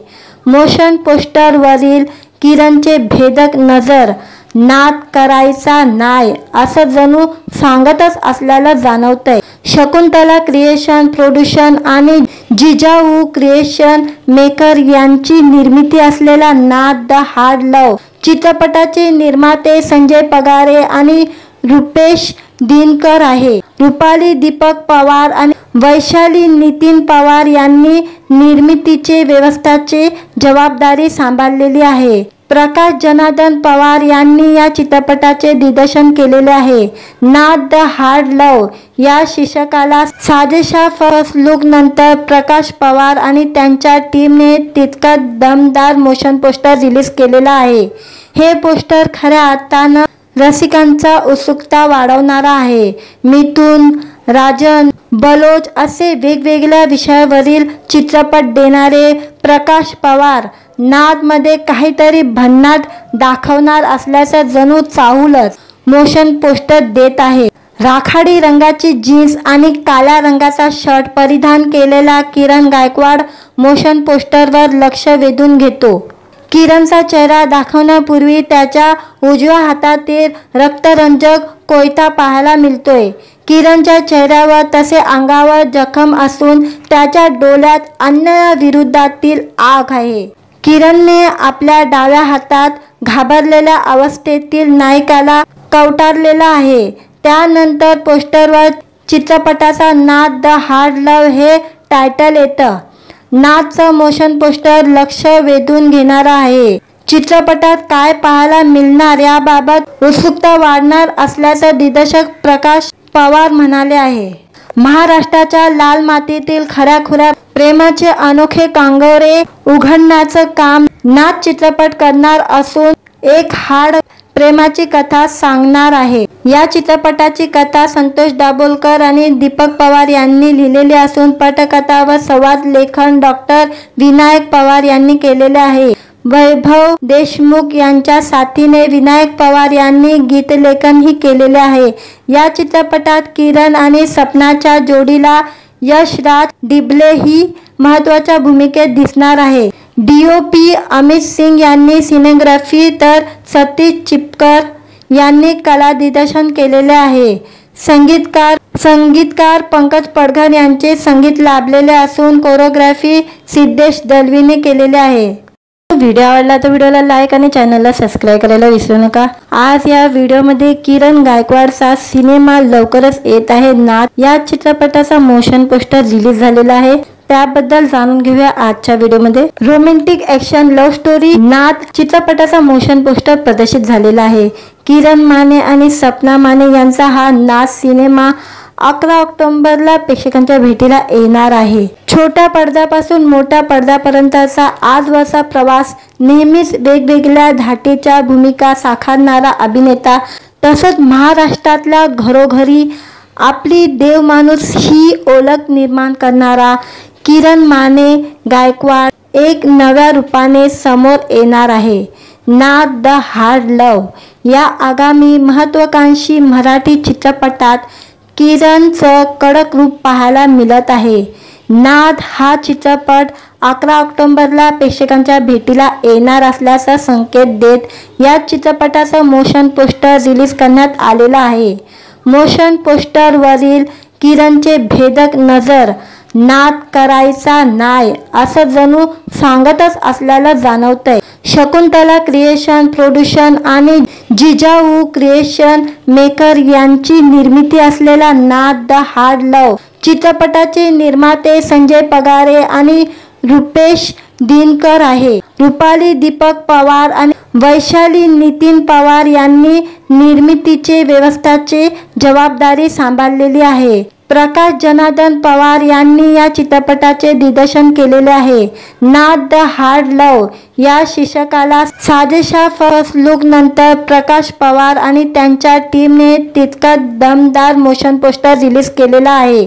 मोशन पोस्टरवरील किरणचे भेदक नजर नाथ करायचा नाय असं जणू सांगतच असल्याला जाणवतंय। शकुंतला क्रिएशन प्रोडक्शन आणि जिजाऊ क्रिएशन मेकर यांची निर्मिती असलेला नाथ द हार्ड लव्ह चित्रपटाचे निर्माते संजय पगारे आणि रुपेश दिनकर आहे। रुपाली दीपक पवार आणि वैशाली नितीन पवार यांनी निर्मितीचे व्यवस्थापनाची जबाबदारी सांभाळलेली आहे। प्रकाश जनार्दन पवार यांनी या चित्रपटाचे दिग्दर्शन केलेले आहे। नाथ द हार्ड लव्ह या शीर्षकाला साजेशा फर्स्ट लुक नंतर प्रकाश पवार आणि त्यांच्या टीमने तितका दमदार मोशन पोस्टर रिलीज केलेला आहे। हे पोस्टर खऱ्या अर्थानं रसिकांचा उत्सुकता वाढवणारा आहे। मिथुन, राजन, बलोच असे वेगवेगळ्या विषयावरील चित्रपट देणारे प्रकाश पवार नाथमध्ये काहीतरी भन्नाट दाखवणार असल्याचं जणू चाहूलच मोशन पोस्टर देत आहे। राखाडी रंगाची जीन्स आणि काळ्या रंगाचा शर्ट परिधान केलेला किरण गायकवाड मोशन पोस्टरवर लक्ष वेधून घेतो। किरणचा चेहरा दाखवण्यापूर्वी त्याच्या उजव्या हातातील रक्तरंजक कोयता पाहायला मिळतोय। किरणच्या चेहऱ्यावर तसे अंगावर जखम असून त्याच्या डोळ्यात अन्यायाविरोधातील आग आहे। किरणने आपल्या डाव्या हातात घाबरलेल्या अवस्थेतील नायकाला कवटारलेला आहे। त्यानंतर पोस्टरवर चित्रपटाचा नाथ द हार्ड लव्ह हे टायटल येतं। नाथचं मोशन पोस्टर लक्ष वेधून घेणारा आहे। चित्रपटात काय पाहायला मिळणार याबाबत उत्सुकता वाढणार असल्याचं दिग्दर्शक प्रकाश पवार म्हणाले आहे। महाराष्ट्राच्या लाल मातीतील खऱ्याखुऱ्या प्रेमाचे अनोखे कांगोरे उघडण्याचं काम नाथ चित्रपट करणार असून एक हार्ड प्रेमाची कथा सांगणार आहे। या चित्रपटाची कथा संतोष दाभोलकर आणि दीपक पवार यांनी लिहिलेली असून पटकथा व संवाद लेखन डॉक्टर विनायक पवार यांनी केलेले आहे। वैभव देशमुख यांच्या साथीने विनायक पवार यांनी गीतलेखनही केलेले आहे। या चित्रपटात किरण आणि सपनाच्या जोडीला यशराज डिबले ही महत्त्वाच्या भूमिकेत दिसणार आहे। DOP अमित सिंग यांनी सिनेग्राफी तर सतीश चिपकर यांनी कला दिग्दर्शन केलेले आहे। संगीतकार पंकज पडघन यांचे संगीत लाभलेले असून कोरिओग्राफी सिद्धेश दलवीने केलेली आहे। व्हिडिओ आवडला तर व्हिडिओला लाईक आणि चॅनलला सबस्क्राइब करायला विसरू नका। आज या व्हिडिओमध्ये किरण गायकवाडचा सिनेमा लवकरच येत आहे नाथ या चित्रपटाचा मोशन पोस्टर रिलीज झालेला आहे, त्याबद्दल जाणून घेऊया आजच्या व्हिडिओमध्ये। रोमॅन्टिक ॲक्शन लव्ह स्टोरी नाथ चित्रपटाचा मोशन पोस्टर प्रदर्शित झालेला आहे। किरण माने आणि सपना माने यांचा हा नाथ सिनेमा 11 ऑक्टोबरला प्रेक्षकांच्या भेटीला येणार आहे। छोट्या पडद्यापासून मोठ्या पडद्यापर्यंतचा आजवरचा प्रवास, नेहमीच वेगवेगळ्या धाटीच्या भूमिका साकारणारा अभिनेता, तसंच महाराष्ट्रातल्या घरोघरी आपली देवमाणूस ही ओळख निर्माण करणारा किरण माने गायकवाड एक नव्या रूपाने समोर येणार आहे। नाथ द हार्ड लव्ह या आगामी महत्त्वाकांक्षी मराठी चित्रपटात किरणचं कडक रूप पाहायला मिळत आहे। नाद हा चित्रपट 11 ऑक्टोबरला प्रेक्षकांच्या भेटीला येणार असल्याचा संकेत देत या चित्रपटाचं मोशन पोस्टर रिलीज करण्यात आलेलं आहे। मोशन पोस्टरवरील किरणचे भेदक नजर नाद करायचा नाही असं जणू सांगतच असल्याला जाणवतंय। शकुंतला क्रिएशन प्रोडक्शन आणि जिजाऊ क्रिएशन मेकर यांची निर्मिती असलेला नाद द हार्ड लव्ह चित्रपटाचे निर्माते संजय पगारे आणि रुपेश दिनकर आहे। रुपाली दीपक पवार आणि वैशाली नितीन पवार यांनी निर्मितीचे व्यवस्थापनाची जबाबदारी सांभाळलेली आहे। प्रकाश जनार्दन पवार यांनी या चित्रपटाचे दिग्दर्शन केलेले आहे। नाद द हार्ड लव्ह या शीर्षकाला साजेशा फर्स्ट लुक नंतर प्रकाश पवार आणि त्यांच्या टीमने तितका दमदार मोशन पोस्टर रिलीज केलेला आहे।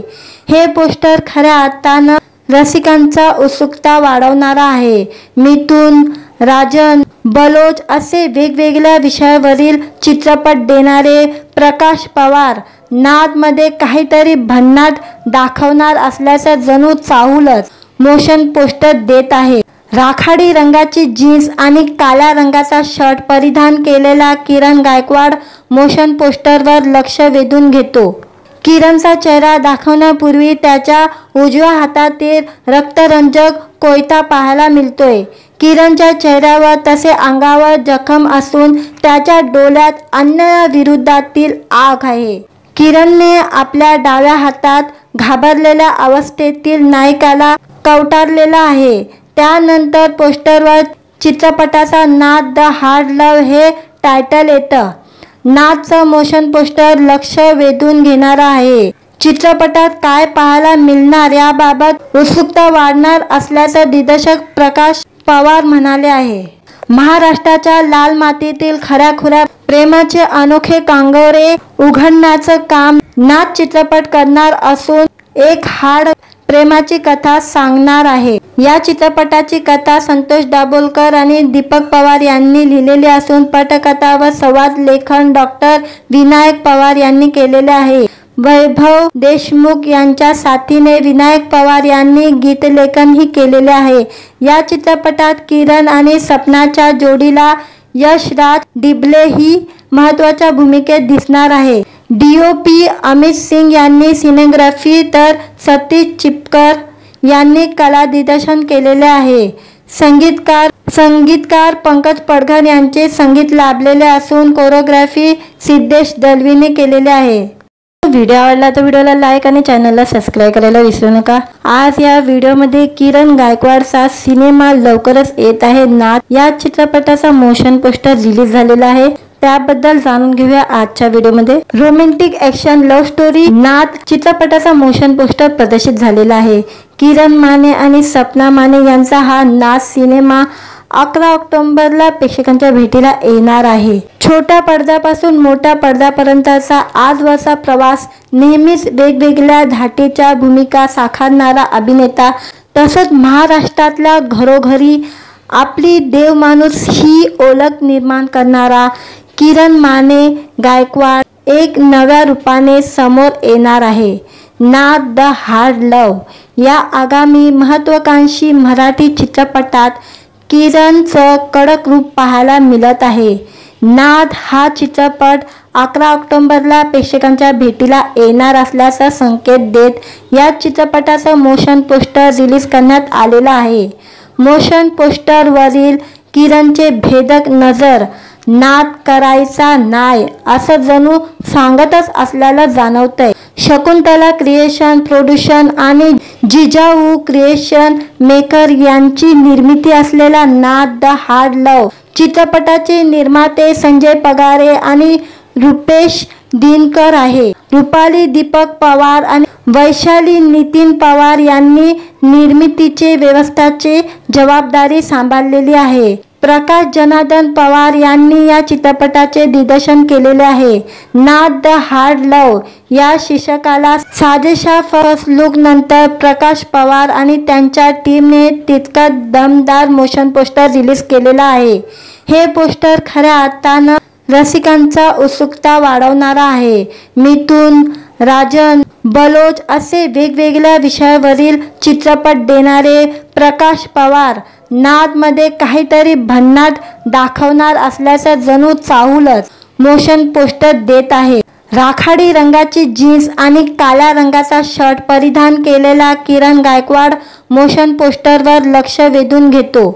हे पोस्टर खऱ्या अर्थानं रसिकांचा उत्सुकता वाढवणारा आहे। मिथुन, राजन, बलोच असे वेगवेगळ्या विषयावरील चित्रपट देणारे प्रकाश पवार नादमध्ये काहीतरी भन्नाट दाखवणार असल्याचं जणू चाहूलच मोशन पोस्टर देत आहे। राखाडी रंगाची जीन्स आणि काळ्या रंगाचा शर्ट परिधान केलेला किरण गायकवाड मोशन पोस्टरवर लक्ष वेधून घेतो। किरणचा चेहरा दाखवण्यापूर्वी त्याच्या उजव्या हातातील रक्तरंजक कोयता पाहायला मिळतोय। किरणच्या चेहऱ्यावर तसे अंगावर जखम असून त्याच्या डोळ्यात अन्यायाविरोधातील आग आहे। किरणने आपल्या डाव्या हातात घाबरलेल्या अवस्थेतील नायकाला कवटारलेला आहे। त्यानंतर पोस्टरवर चित्रपटाचा नाद द हार्ड लव्ह हे टायटल येतं। नादचं मोशन पोस्टर लक्ष वेधून घेणारा आहे। चित्रपटात काय पाहायला मिळणार याबाबत उत्सुकता वाढणार असल्याचं दिग्दर्शक प्रकाश पवार म्हणाले आहे। महाराष्ट्राच्या लाल मातीतील खऱ्याखुऱ्या प्रेमाचे अनोखे कांगोरे उघडण्याचं काम नाद चित्रपट करणार असून एक हार्ड प्रेमाची कथा सांगणार आहे। या चित्रपटाची कथा संतोष दाभोलकर आणि दीपक पवार यांनी लिहिलेली असून पटकथा व संवाद लेखन डॉक्टर विनायक पवार यांनी केलेले आहे। वैभव देशमुख यांच्या साथीने विनायक पवार यांनी गीतलेखनही केलेले आहे। या चित्रपटात किरण आणि सपनाच्या जोडीला यशराज डिबले ही महत्त्वाच्या भूमिकेत दिसणार आहे। DOP अमित सिंग यांनी सिनेग्राफी तर सतीश चिपकर यांनी कला दिग्दर्शन केलेले आहे। संगीतकार पंकज पडघर यांचे संगीत लाभलेले असून कोरिओग्राफी सिद्धेश दलवीने केलेले आहे। व्हिडिओ आवडला तर व्हिडिओला लाईक आणि चॅनलला सबस्क्राईब करायला विसरू नका। आज या व्हिडिओमध्ये किरण गायकवाडचा सिनेमा लवकरच येत आहे नाद या चित्रपटाचा मोशन पोस्टर रिलीज झालेला आहे। त्याबद्दल जाणून घेऊया आजच्या व्हिडिओमध्ये। रोमॅन्टिक ॲक्शन लव्ह स्टोरी नाद चित्रपटाचा मोशन पोस्टर प्रदर्शित झालेला आहे। किरण माने आणि सपना माने यांचा हा नाद सिनेमा 11 ऑक्टोबरला प्रेक्षकांच्या भेटीला येणार आहे। छोट्या पडद्यापासून मोठ्या पडद्यापर्यंतचा आजवरचा प्रवास नेहमीच वेगवेगळ्या धाटीच्या भूमिका साकारणारा अभिनेता तसंच महाराष्ट्रातल्या घरोघरी आपली देवमाणूस ही ओळख निर्माण करणारा किरण माने गायकवाड एक नव्या रूपाने समोर येणार आहे। नाद द हार्ड लव्ह या आगामी महत्त्वाकांक्षी मराठी चित्रपटात किरणचं कडक रूप पाहायला मिळत आहे। नाद हा चित्रपट 11 ऑक्टोबरला प्रेक्षकांच्या भेटीला येणार असल्याचा संकेत देत या चित्रपटाचं मोशन पोस्टर रिलीज करण्यात आलेलं आहे। मोशन पोस्टरवरील किरणचे भेदक नजर नाद करायचा नाही असं जणू सांगतच असल्याला जाणवतंय। शकुंतला क्रिएशन प्रोडक्शन आणि जिजाऊ क्रिएशन मेकर यांची निर्मिती असलेला नाद द हार्ड लव्ह चित्रपटाचे निर्माते संजय पगारे आणि रुपेश दिनकर आहे। रुपाली दीपक पवार आणि वैशाली नितीन पवार यांनी निर्मितीचे व्यवस्थापनाची जबाबदारी सांभाळलेली आहे। प्रकाश जनार्दन पवार यांनी या चित्रपटाचे दिग्दर्शन केलेले आहे। नाद द हार्ड लव्ह या शीर्षकाला साजेशा फर्स्ट लुक नंतर प्रकाश पवार आणि त्यांच्या टीमने तितका दमदार मोशन पोस्टर रिलीज केलेला आहे। हे पोस्टर खऱ्या अर्थानं रसिकांचा उत्सुकता वाढवणारा आहे। मिथुन, राजन, बलोच असे वेगवेगळ्या विषयावरील चित्रपट देणारे प्रकाश पवार नादमध्ये काहीतरी भन्नाट दाखवणार असल्याचं जणू चाहूलच मोशन पोस्टर देत आहे। राखाडी रंगाची जीन्स आणि काळ्या रंगाचा शर्ट परिधान केलेला किरण गायकवाड मोशन पोस्टरवर लक्ष वेधून घेतो।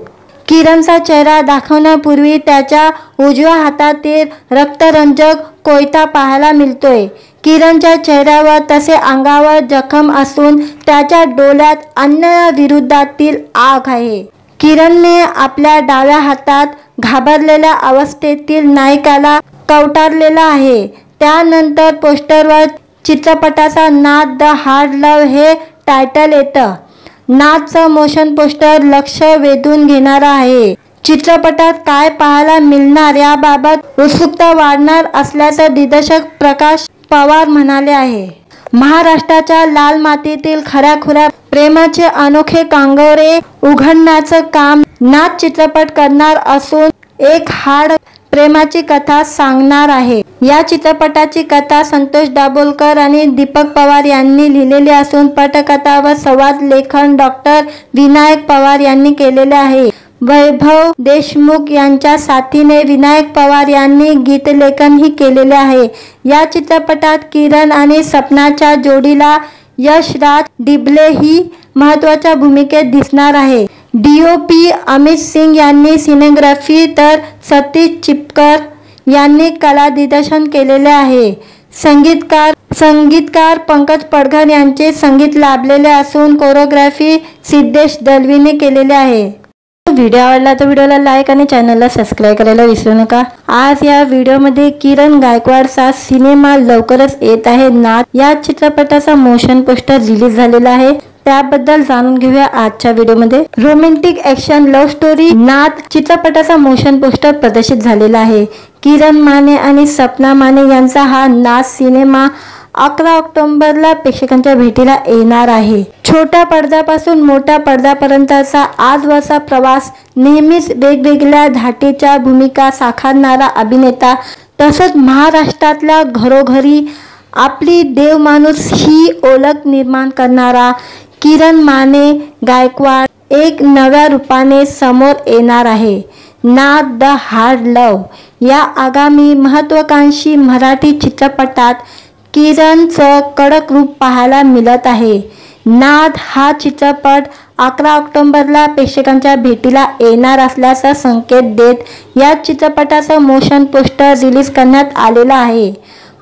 किरणचा चेहरा दाखवण्यापूर्वी त्याच्या उजव्या हातातील रक्तरंजक कोयता पाहायला मिळतोय। किरणच्या चेहऱ्यावर तसे अंगावर जखम असून त्याच्या डोळ्यात अन्यायाविरोधातील आग आहे। किरणने आपल्या डाव्या हातात घाबरलेल्या अवस्थेतील नायकाला कवटारलेला आहे। त्यानंतर पोस्टरवर चित्रपटाचा नाद द हार्ड लव्ह हे टायटल येतं। नादचं मोशन पोस्टर लक्ष वेधून घेणारं आहे। चित्रपटात काय पाहायला मिळणार याबाबत उत्सुकता वाढणार असल्याचं दिग्दर्शक प्रकाश पवार म्हणाले आहे। महाराष्ट्राच्या लाल मातीतील खऱ्याखुऱ्या प्रेमाचे अनोखे कांगोरे उघडण्याचं काम नाद चित्रपट करणार असून एक हार्ड प्रेमाची कथा सांगणार आहे। या चित्रपटाची कथा संतोष दाभोलकर आणि दीपक पवार यांनी लिहिलेली असून पटकथा व संवाद लेखन डॉक्टर विनायक पवार यांनी केलेले आहे। वैभव देशमुख यांच्या साथीने विनायक पवार यांनी गीतलेखनही केलेले आहे। या चित्रपटात किरण आणि सपनाच्या जोडीला यशराज डिबले ही महत्त्वाच्या भूमिकेत दिसणार आहे। DOP अमित सिंग यांनी सिनेग्राफी तर सतीश चिपकर यांनी कला दिग्दर्शन केलेले आहे। संगीतकार पंकज पडघर यांचे संगीत लाभलेले असून कोरिओग्राफी सिद्धेश दलवीने केलेले आहे। व्हिडिओ आवडला तर व्हिडिओला लाईक आणि चॅनलला सबस्क्राईब करायला विसरू नका। आज या व्हिडिओमध्ये किरण गायकवाडचा सिनेमा लवकरच येत आहे नाद या चित्रपटाचा मोशन पोस्टर रिलीज झालेला आहे। त्याबद्दल जाणून घेऊया आजच्या व्हिडिओमध्ये। रोमॅन्टिक ॲक्शन लव्ह स्टोरी नाद चित्रपटाचा मोशन पोस्टर प्रदर्शित झालेला आहे। किरण माने आणि सपना माने यांचा हा नाद सिनेमा 11 ऑक्टोबरला प्रेक्षकांच्या भेटीला येणार आहे। छोट्या पडद्यापासून मोठ्या पडद्यापर्यंतचा आजवरचा प्रवास नेहमीच वेगवेगळ्या धाटीच्या भूमिका साकारणारा अभिनेता तसंच महाराष्ट्रातल्या घरोघरी आपली देवमाणूस ही ओळख निर्माण करणारा किरण माने गायकवाड एक नव्या रूपाने समोर येणार आहे। नाद द हार्ड लव्ह या आगामी महत्त्वाकांक्षी मराठी चित्रपटात किरणचं कडक रूप पाहायला मिळत आहे। नाद हा चित्रपट 11 ऑक्टोबरला प्रेक्षकांच्या भेटीला येणार असल्याचा संकेत देत या चित्रपटाचं मोशन पोस्टर रिलीज करण्यात आलेलं आहे।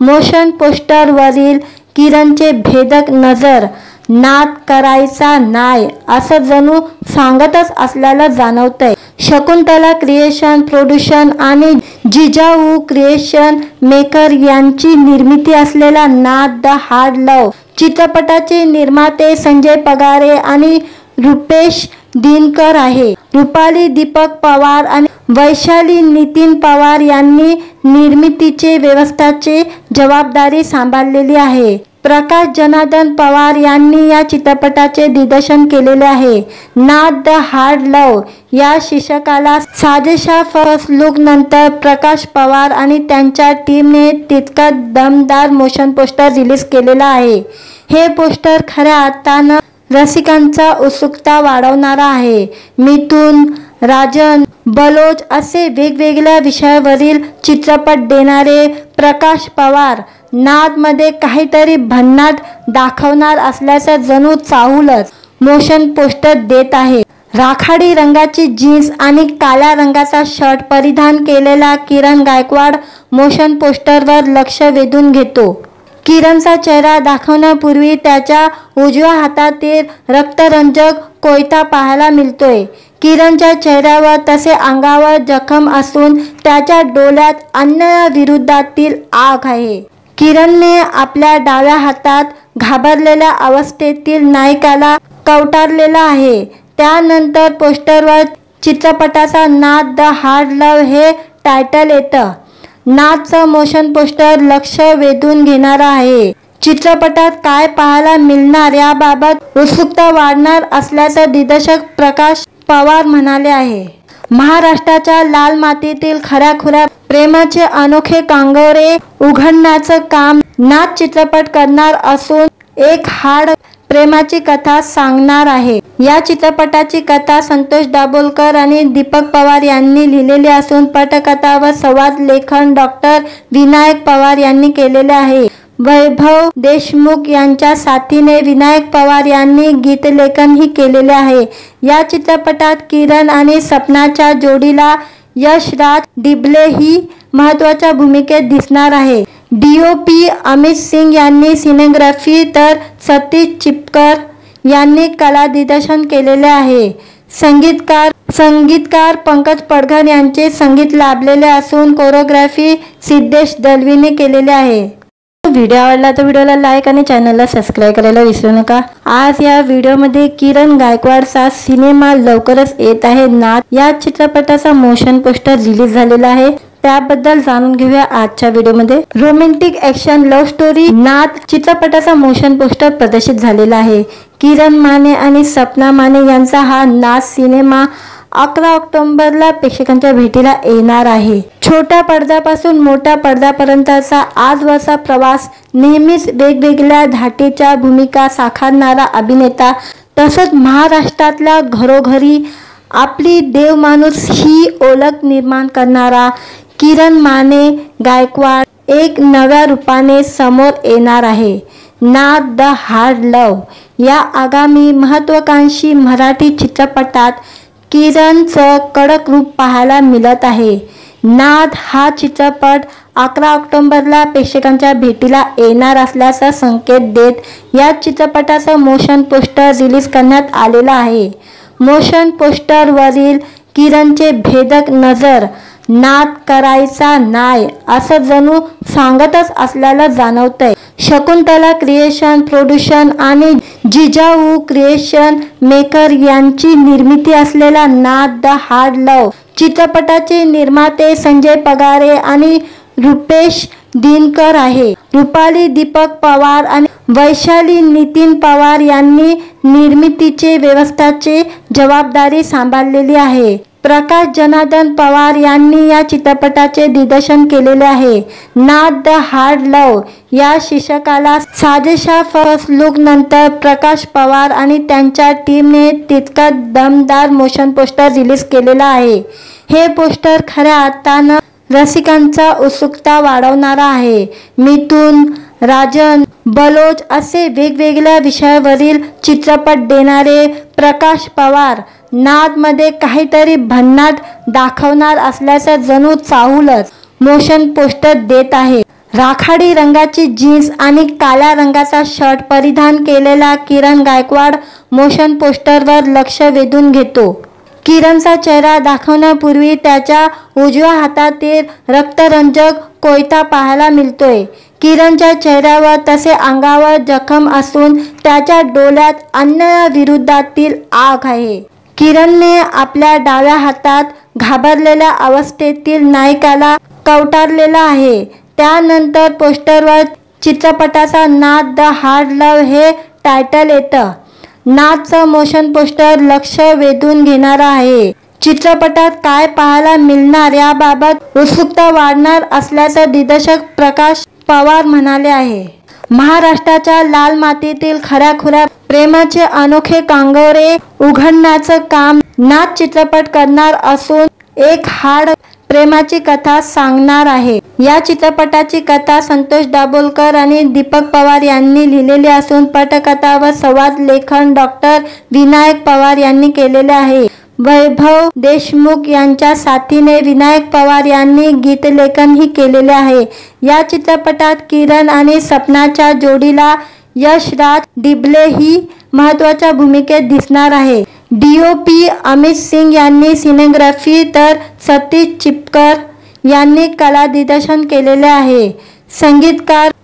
मोशन पोस्टरवरील किरणचे भेदक नजर नाद करायचा नाय असं जणू सांगतच असल्याला जाणवतंय। शकुंतला क्रिएशन प्रोडक्शन आणि जिजाऊ क्रिएशन मेकर यांची निर्मिती असलेला नाद द हार्ड लव्ह चित्रपटाचे निर्माते संजय पगारे आणि रुपेश दिनकर आहे। रुपाली दीपक पवार आणि वैशाली नितीन पवार यांनी निर्मितीचे व्यवस्थापनाची जबाबदारी सांभाळलेली आहे। प्रकाश जनार्दन पवार यांनी या चित्रपटाचे दिग्दर्शन केलेले आहे। नाद द हार्ड लव्ह या शीर्षकाला साजेशा फर्स्ट लुक नंतर प्रकाश पवार आणि त्यांच्या टीमने तितका दमदार मोशन पोस्टर रिलीज केलेला आहे। हे पोस्टर खऱ्या अर्थानं रसिकांचा उत्सुकता वाढवणारा आहे। मिथुन, राजन, बलोच असे वेगवेगळ्या विषयावरील चित्रपट देणारे प्रकाश पवार नादमध्ये काहीतरी भन्नाट दाखवणार असल्याचं जणू चाहूलच मोशन पोस्टर देत आहे। राखाडी रंगाची जीन्स आणि काळ्या रंगाचा शर्ट परिधान केलेला किरण गायकवाड मोशन पोस्टरवर लक्ष वेधून घेतो। किरणचा चेहरा दाखवण्यापूर्वी त्याच्या उजव्या हातातील रक्तरंजक कोयता पाहायला मिळतोय। किरणच्या चेहऱ्यावर तसे अंगावर जखम असून त्याच्या डोळ्यात अन्यायाविरोधातील आग आहे। किरणने आपल्या डाव्या हातात घाबरलेल्या अवस्थेतील नायकाला कवटारलेला आहे। त्यानंतर पोस्टरवर चित्रपटाचा नाद द हार्ड लव्ह हे टायटल येतं। नादचं मोशन पोस्टर लक्ष वेधून घेणारं आहे। चित्रपटात काय पाहायला मिळणार याबाबत उत्सुकता वाढणार असल्याचं दिग्दर्शक प्रकाश पवार म्हणाले आहे। महाराष्ट्राच्या लाल मातीतील खऱ्याखुऱ्या प्रेमाचे अनोखे कांगोरे उघडण्याचं काम नाथ चित्रपट करणार असून एक हाड प्रेमाची कथा सांगणार आहे। या चित्रपटाची कथा संतोष दाभोलकर आणि दीपक पवार यांनी लिहिलेली असून पटकथा व संवाद लेखन डॉक्टर विनायक पवार यांनी केलेले आहे। वैभव देशमुख यांच्या साथीने विनायक पवार यांनी गीतलेखनही केलेले आहे। या चित्रपटात किरण आणि सपनाच्या जोडीला यशराज डिबले ही महत्त्वाच्या भूमिकेत दिसणार आहे। DOP अमित सिंग यांनी सिनेग्राफी तर सतीश चिपकर यांनी कला दिग्दर्शन केलेले आहे। संगीतकार पंकज पडघर यांचे संगीत लाभलेले असून कोरिओग्राफी सिद्धेश दलवीने केलेले आहे। व्हिडिओ आवडला तर व्हिडिओला लाईक आणि चॅनलला सबस्क्राईब करायला विसरू नका। आज या व्हिडिओमध्ये किरण गायकवाडचा सिनेमा लवकरच येत आहे नाथ या चित्रपटाचा मोशन पोस्टर रिलीज झालेला आहे, त्याबद्दल जाणून घेऊया आजच्या व्हिडिओमध्ये। रोमॅन्टिक ॲक्शन लव्ह स्टोरी नाथ चित्रपटाचा मोशन पोस्टर प्रदर्शित झालेला आहे। किरण माने आणि सपना माने यांचा हा नाथ सिनेमा 11 ऑक्टोबरला प्रेक्षकांच्या भेटीला येणार आहे। छोट्या पडद्यापासून मोठ्या पडद्यापर्यंतचा आजवरचा प्रवास नेहमीच वेगवेगळ्या धाटीच्या भूमिका साकारणारा अभिनेता तसंच महाराष्ट्रातल्या घरोघरी आपली देवमाणूस ही ओळख निर्माण करणारा किरण माने गायकवाड एक नव्या रूपाने समोर येणार आहे। नाथ द हार्ड लव्ह या आगामी महत्त्वाकांक्षी मराठी चित्रपटात किरणचं कडक रूप पाहायला मिळत आहे। नाथ हा चित्रपट 11 ऑक्टोबरला प्रेक्षकांच्या भेटीला येणार असल्याचा संकेत देत या चित्रपटाचं मोशन पोस्टर रिलीज करण्यात आलेलं आहे। मोशन पोस्टरवरील किरणचे भेदक नजर नाथ करायचा नाय असं जणू सांगतच असल्याला जाणवतंय। शकुंतला क्रिएशन प्रोड्यूशन आणि जिजाऊ क्रिएशन मेकर यांची निर्मिती असलेला नाथ द हार्ड लव्ह चित्रपटाचे निर्माते संजय पगारे आणि रुपेश दिनकर आहे। रुपाली दीपक पवार आणि वैशाली नितीन पवार यांनी निर्मितीचे व्यवस्थापनाची जबाबदारी सांभाळलेली आहे। प्रकाश जनार्दन पवार यांनी या चित्रपटाचे दिग्दर्शन केलेले आहे। नाथ द हार्ड लव्ह या शीर्षकाला साजेशा फर्स्ट लुक नंतर प्रकाश पवार आणि त्यांच्या टीमने तितका दमदार मोशन पोस्टर रिलीज केलेला आहे। हे पोस्टर खऱ्या अर्थानं रसिकांचा उत्सुकता वाढवणारा आहे। मिथुन राजन बलोच असे वेगवेगळ्या विषयावरील चित्रपट देणारे प्रकाश पवार नाथमध्ये काहीतरी भन्नाट दाखवणार असल्याचं जणू चाहूलच मोशन पोस्टर देत आहे। राखाडी रंगाची जीन्स आणि काळ्या रंगाचा शर्ट परिधान केलेला किरण गायकवाड मोशन पोस्टरवर लक्ष वेधून घेतो। किरणचा चेहरा दाखवण्यापूर्वी त्याच्या उजव्या हातातील रक्तरंजक कोयता पाहायला मिळतोय। किरणच्या चेहऱ्यावर तसे अंगावर जखम असून त्याच्या डोळ्यात अन्यायाविरोधातील आग आहे। किरणने आपल्या डाव्या हातात घाबरलेल्या अवस्थेतील नायकाला कवटारलेला आहे। त्यानंतर पोस्टरवर चित्रपटाचा नाथ द हार्ड लव्ह हे टायटल येतं। नाथचं मोशन पोस्टर लक्ष वेधून घेणारा आहे। चित्रपटात काय पाहायला मिळणार याबाबत उत्सुकता वाढणार असल्याचं दिग्दर्शक प्रकाश पवार म्हणाले आहे। महाराष्ट्राच्या लाल मातीतील खऱ्याखुऱ्या प्रेमाचे अनोखे कांगोरे उघडण्याचं काम नाथ चित्रपट करणार असून एक हाड प्रेमाची कथा सांगणार आहे। या चित्रपटाची कथा संतोष दाभोलकर आणि दीपक पवार यांनी लिहिलेली असून पटकथा व संवाद लेखन डॉक्टर विनायक पवार यांनी केलेले आहे। वैभव देशमुख यांच्या साथीने विनायक पवार यांनी गीतलेखनही केलेले आहे। या चित्रपटात किरण आणि सपनाच्या जोडीला यशराज डिबले ही महत्त्वाच्या भूमिकेत दिसणार आहे। DOP अमित सिंग यांनी सिनेग्राफी तर सतीश चिपकर यांनी कला दिग्दर्शन केलेले आहे।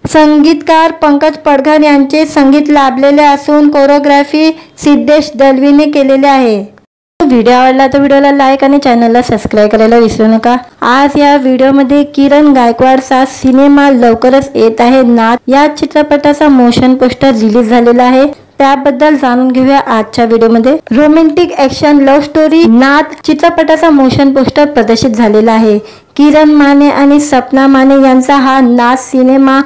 संगीतकार पंकज पडघर यांचे संगीत लाभलेले असून कोरिओग्राफी सिद्धेश दलवीने केलेले आहे। व्हिडिओ आवडला तर व्हिडिओला लाईक आणि चॅनलला सबस्क्राईब करायला विसरू नका। आज या व्हिडिओमध्ये किरण गायकवाडचा सिनेमा लवकरच येत आहे नाथ या चित्रपटाचा मोशन पोस्टर रिलीज झालेला आहे, त्याबद्दल जाणून घेऊया आजच्या व्हिडिओमध्ये। रोमॅन्टिक ॲक्शन लव्ह स्टोरी नाथ चित्रपटाचा मोशन पोस्टर प्रदर्शित झालेला आहे। किरण माने आणि सपना माने यांचा हा नाथ सिनेमा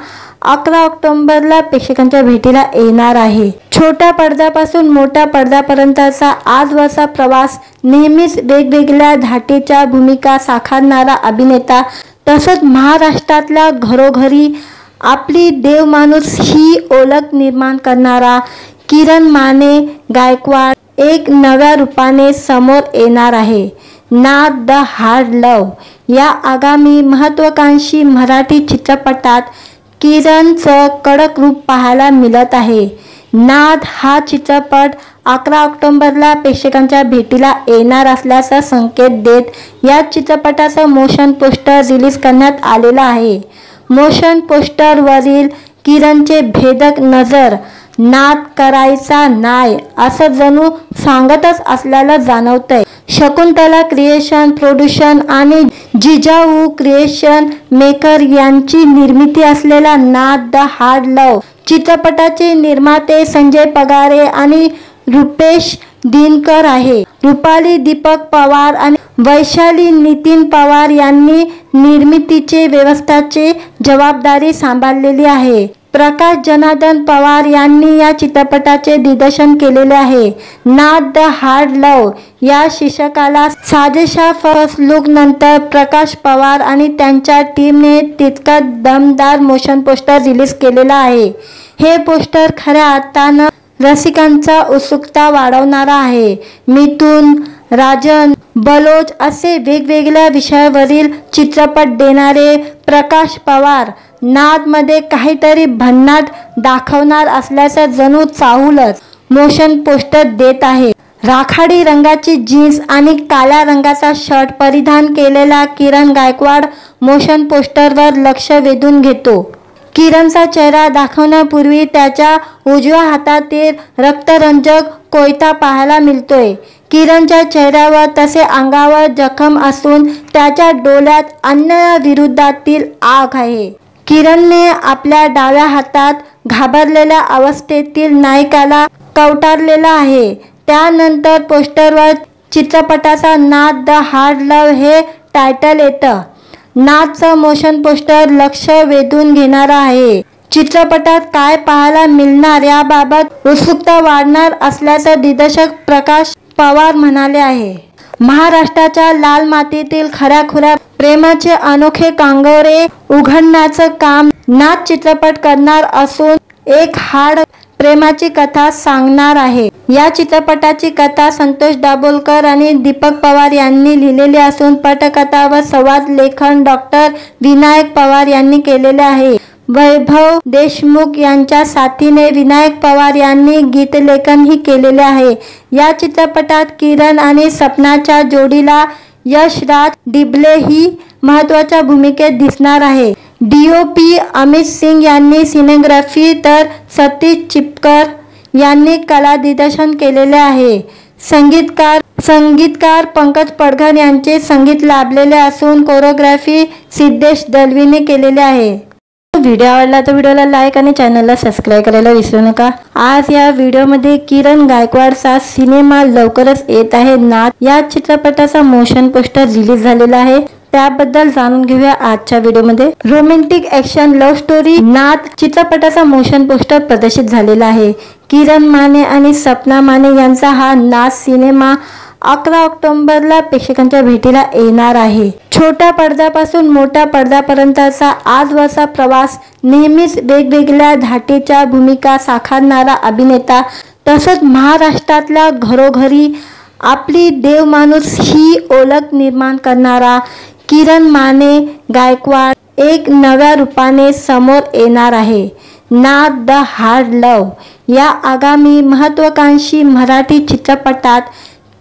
11 ऑक्टोबरला प्रेक्षकांच्या भेटीला येणार आहे। छोट्या पडद्यापासून मोठ्या पडद्यापर्यंतचा आजवरचा प्रवास, नेहमीच वेगवेगळ्या धाटीच्या भूमिका साकारणारा अभिनेता, तसंच महाराष्ट्रातल्या घरोघरी आपली देवमाणूस ही ओळख निर्माण करणारा किरण माने गायकवाड एक नव्या रूपाने समोर येणार आहे। नाद द हार्ड लव्ह या आगामी महत्त्वाकांक्षी मराठी चित्रपटात किरणचं कडक रूप पाहायला मिळत आहे। नाद हा चित्रपट 11 ऑक्टोबरला प्रेक्षकांच्या भेटीला येणार असल्याचा संकेत देत या चित्रपटाचं मोशन पोस्टर रिलीज करण्यात आलेलं आहे। मोशन पोस्टरवरील किरणचे भेदक नजर नाद करायचा नाही असं जणू सांगतच असल्याला जाणवतंय। शकुंतला क्रिएशन प्रोड्यूशन आणि जिजाऊ क्रिएशन मेकर यांची निर्मिती असलेला नाद द हार्ड लव्ह चित्रपटाचे निर्माते संजय पगारे आणि रुपेश दिनकर आहे। रुपाली दीपक पवार आणि वैशाली नितीन पवार यांनी निर्मितीचे व्यवस्थापनाची जबाबदारी सांभाळलेली आहे। प्रकाश जनार्दन पवार यांनी या चित्रपटाचे दिग्दर्शन केलेले आहे। नाद द हार्ड लव्ह या शीर्षकाला साजेशा फर्स्ट लुक नंतर प्रकाश पवार आणि त्यांच्या टीमने तितका दमदार मोशन पोस्टर रिलीज केलेला आहे। हे पोस्टर खऱ्या अर्थानं रसिकांचा उत्सुकता वाढवणारा आहे। मिथुन, राजन, बलोच असे वेगवेगळ्या विषयावरील चित्रपट देणारे प्रकाश पवार नादमध्ये काहीतरी भन्नाट दाखवणार असल्याचं जणू चाहूलच मोशन पोस्टर देत आहे। राखाडी रंगाची जीन्स आणि काळ्या रंगाचा शर्ट परिधान केलेला किरण गायकवाड मोशन पोस्टरवर लक्ष वेधून घेतो। किरणचा चेहरा दाखवण्यापूर्वी त्याच्या उजव्या हातातील रक्तरंजक कोयता पाहायला मिळतोय। किरणच्या चेहऱ्यावर तसे अंगावर जखम असून त्याच्या डोळ्यात अन्यायाविरोधातील आग आहे। किरणने आपल्या डाव्या हातात घाबरलेल्या अवस्थेतील नायकाला कवटारलेला आहे। त्यानंतर पोस्टरवर चित्रपटाचा नाद द हार्ड लव्ह हे टायटल येतं। नादचं मोशन पोस्टर लक्ष वेधून घेणारा आहे। चित्रपटात काय पाहायला मिळणार याबाबत उत्सुकता वाढणार असल्याचं दिग्दर्शक प्रकाश पवार म्हणाले आहे। महाराष्ट्राच्या लाल मातीतील खऱ्याखुऱ्या प्रेमाचे अनोखे कांगोरे उघडण्याचं काम नाद चित्रपट करणार असून एक हार्ड प्रेमाची कथा सांगणार आहे। या चित्रपटाची कथा संतोष दाभोलकर आणि दीपक पवार यांनी लिहिलेली असून पटकथा व संवाद लेखन डॉक्टर विनायक पवार यांनी केलेले आहे। वैभव देशमुख यांच्या साथीने विनायक पवार यांनी गीतलेखनही केलेले आहे। या चित्रपटात किरण आणि सपनाच्या जोडीला यशराज डिबले ही महत्त्वाच्या भूमिकेत दिसणार आहे। DOP अमित सिंग यांनी सिनेग्राफी तर सतीश चिपकर यांनी कला दिग्दर्शन केलेले आहे। संगीतकार पंकज पडघर यांचे संगीत लाभलेले असून कोरिओग्राफी सिद्धेश दलवीने केलेले आहे। व्हिडिओ आवडला तर व्हिडिओला लाईक आणि चॅनलला सबस्क्राईब करायला विसरू नका। आज या व्हिडिओमध्ये किरण गायकवाडचा सिनेमा लवकरच येत आहे नाद या चित्रपटाचा मोशन पोस्टर रिलीज झालेला आहे। त्याबद्दल जाणून घेऊया आजच्या व्हिडिओमध्ये। रोमॅन्टिक ॲक्शन लव्ह स्टोरी नाद चित्रपटाचा मोशन पोस्टर प्रदर्शित झालेला आहे। किरण माने आणि सपना माने यांचा हा नाद सिनेमा 11 ऑक्टोबरला प्रेक्षकांच्या भेटीला येणार आहे। छोट्या पडद्यापासून मोठ्या पडद्यापर्यंतचा आजवरचा प्रवास, नेहमीच वेगवेगळ्या धाटीच्या भूमिका साकारणारा अभिनेता, तसंच महाराष्ट्रातल्या घरोघरी आपली देवमाणूस ही ओळख निर्माण करणारा किरण माने गायकवाड एक नव्या रूपाने समोर येणार आहे। नाद द हार्ड लव्ह या आगामी महत्त्वाकांक्षी मराठी चित्रपटात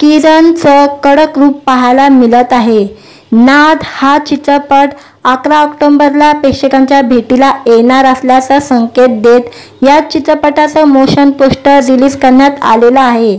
किरणचं कडक रूप पाहायला मिळत आहे। नाद हा चित्रपट 11 ऑक्टोबरला प्रेक्षकांच्या भेटीला येणार असल्याचा संकेत देत या चित्रपटाचं मोशन पोस्टर रिलीज करण्यात आलेलं आहे।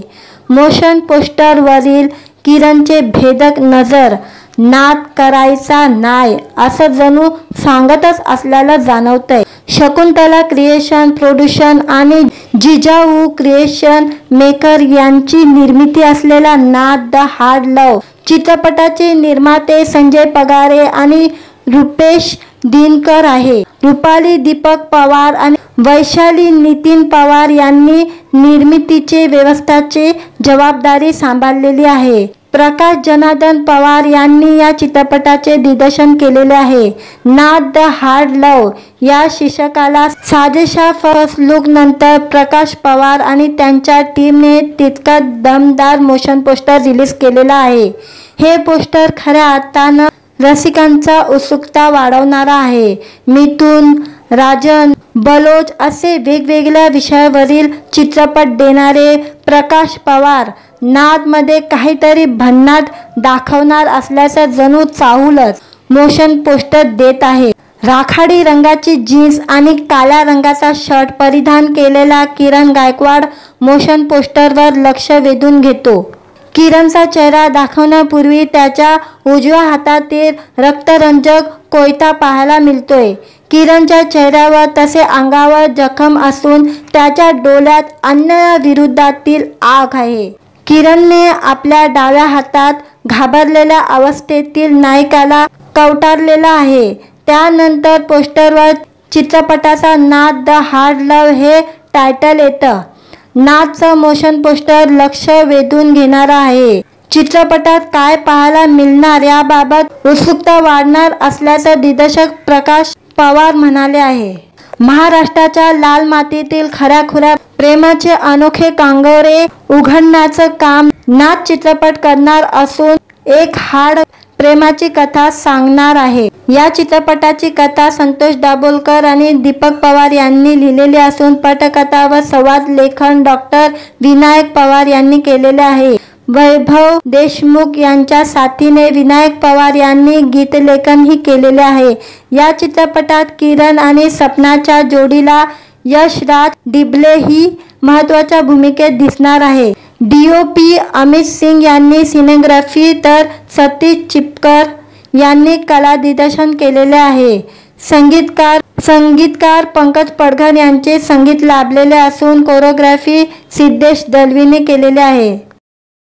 मोशन पोस्टरवरील किरणचे भेदक नजर नाद करायचा नाही असं जणू सांगतच असल्याला जाणवतंय। शकुंतला क्रिएशन प्रोड्यूशन आणि जिजाऊ क्रिएशन मेकर यांची निर्मिती असलेला नाद द हार्ड लव्ह चित्रपटाचे निर्माते संजय पगारे आणि रुपेश दिनकर आहे. रुपाली दीपक पवार आणि वैशाली नितीन पवार यांनी निर्मितीचे व्यवस्थापनाची जबाबदारी सांभाळलेली आहे. प्रकाश जनार्दन पवार यांनी या चित्रपटाचे दिग्दर्शन केलेले आहे. नाद द हार्ड लव्ह या शीर्षकाला साजेशा फर्स्ट लुक नंतर प्रकाश पवार आणि त्यांच्या टीमने तितका दमदार मोशन पोस्टर रिलीज केलेला आहे. हे पोस्टर खऱ्या अर्थानं रसिकांचा उत्सुकता वाढवणारा आहे. मिथुन, राजन, बलोच असे वेगवेगळ्या विषयावरील चित्रपट देणारे प्रकाश पवार नादमध्ये काहीतरी भन्नाट दाखवणार असल्याचं जणू चाहूलच मोशन पोस्टर देत आहे. राखाडी रंगाची जीन्स आणि काळ्या रंगाचा शर्ट परिधान केलेला किरण गायकवाड मोशन पोस्टरवर लक्ष वेधून घेतो. किरणचा चेहरा दाखवण्यापूर्वी त्याच्या उजव्या हातातील रक्तरंजक कोयता पाहायला मिळतोय. किरणच्या चेहऱ्यावर तसे अंगावर जखम असून त्याच्या डोळ्यात अन्यायाविरोधातील आग आहे. किरणने आपल्या डाव्या हातात घाबरलेल्या अवस्थेतील नायकाला कवटारलेला आहे. त्यानंतर पोस्टरवर चित्रपटाचा नाद द हार्ड लव्ह हे टायटल येतं. नादचं मोशन पोस्टर लक्ष वेधून घेणारं आहे. चित्रपटात काय पाहायला मिळणार याबाबत उत्सुकता वाढणार असल्याचं दिग्दर्शक प्रकाश पवार म्हणाले आहे. महाराष्ट्राच्या लाल मातीतील खऱ्याखुऱ्या प्रेमाचे अनोखे कांगोरे उघडण्याचं काम नाद चित्रपट करणार असून एक हार्ड प्रेमाची कथा सांगणार आहे. या चित्रपटाची कथा संतोष दाभोलकर आणि दीपक पवार यांनी लिहिलेली असून पटकथा व संवाद लेखन डॉक्टर विनायक पवार यांनी केलेले आहे. वैभव देशमुख यांच्या साथीने विनायक पवार यांनी गीतलेखनही केलेले आहे. या चित्रपटात किरण आणि सपनाच्या जोडीला यशराज डिबले ही महत्त्वाच्या भूमिकेत दिसणार आहे. DOP अमित सिंग यांनी सिनेग्राफी तर सतीश चिपकर यांनी कला दिग्दर्शन केलेले आहे. संगीतकार पंकज पडघर यांचे संगीत लाभलेले असून कोरिओग्राफी सिद्धेश दलवीने केलेले आहे.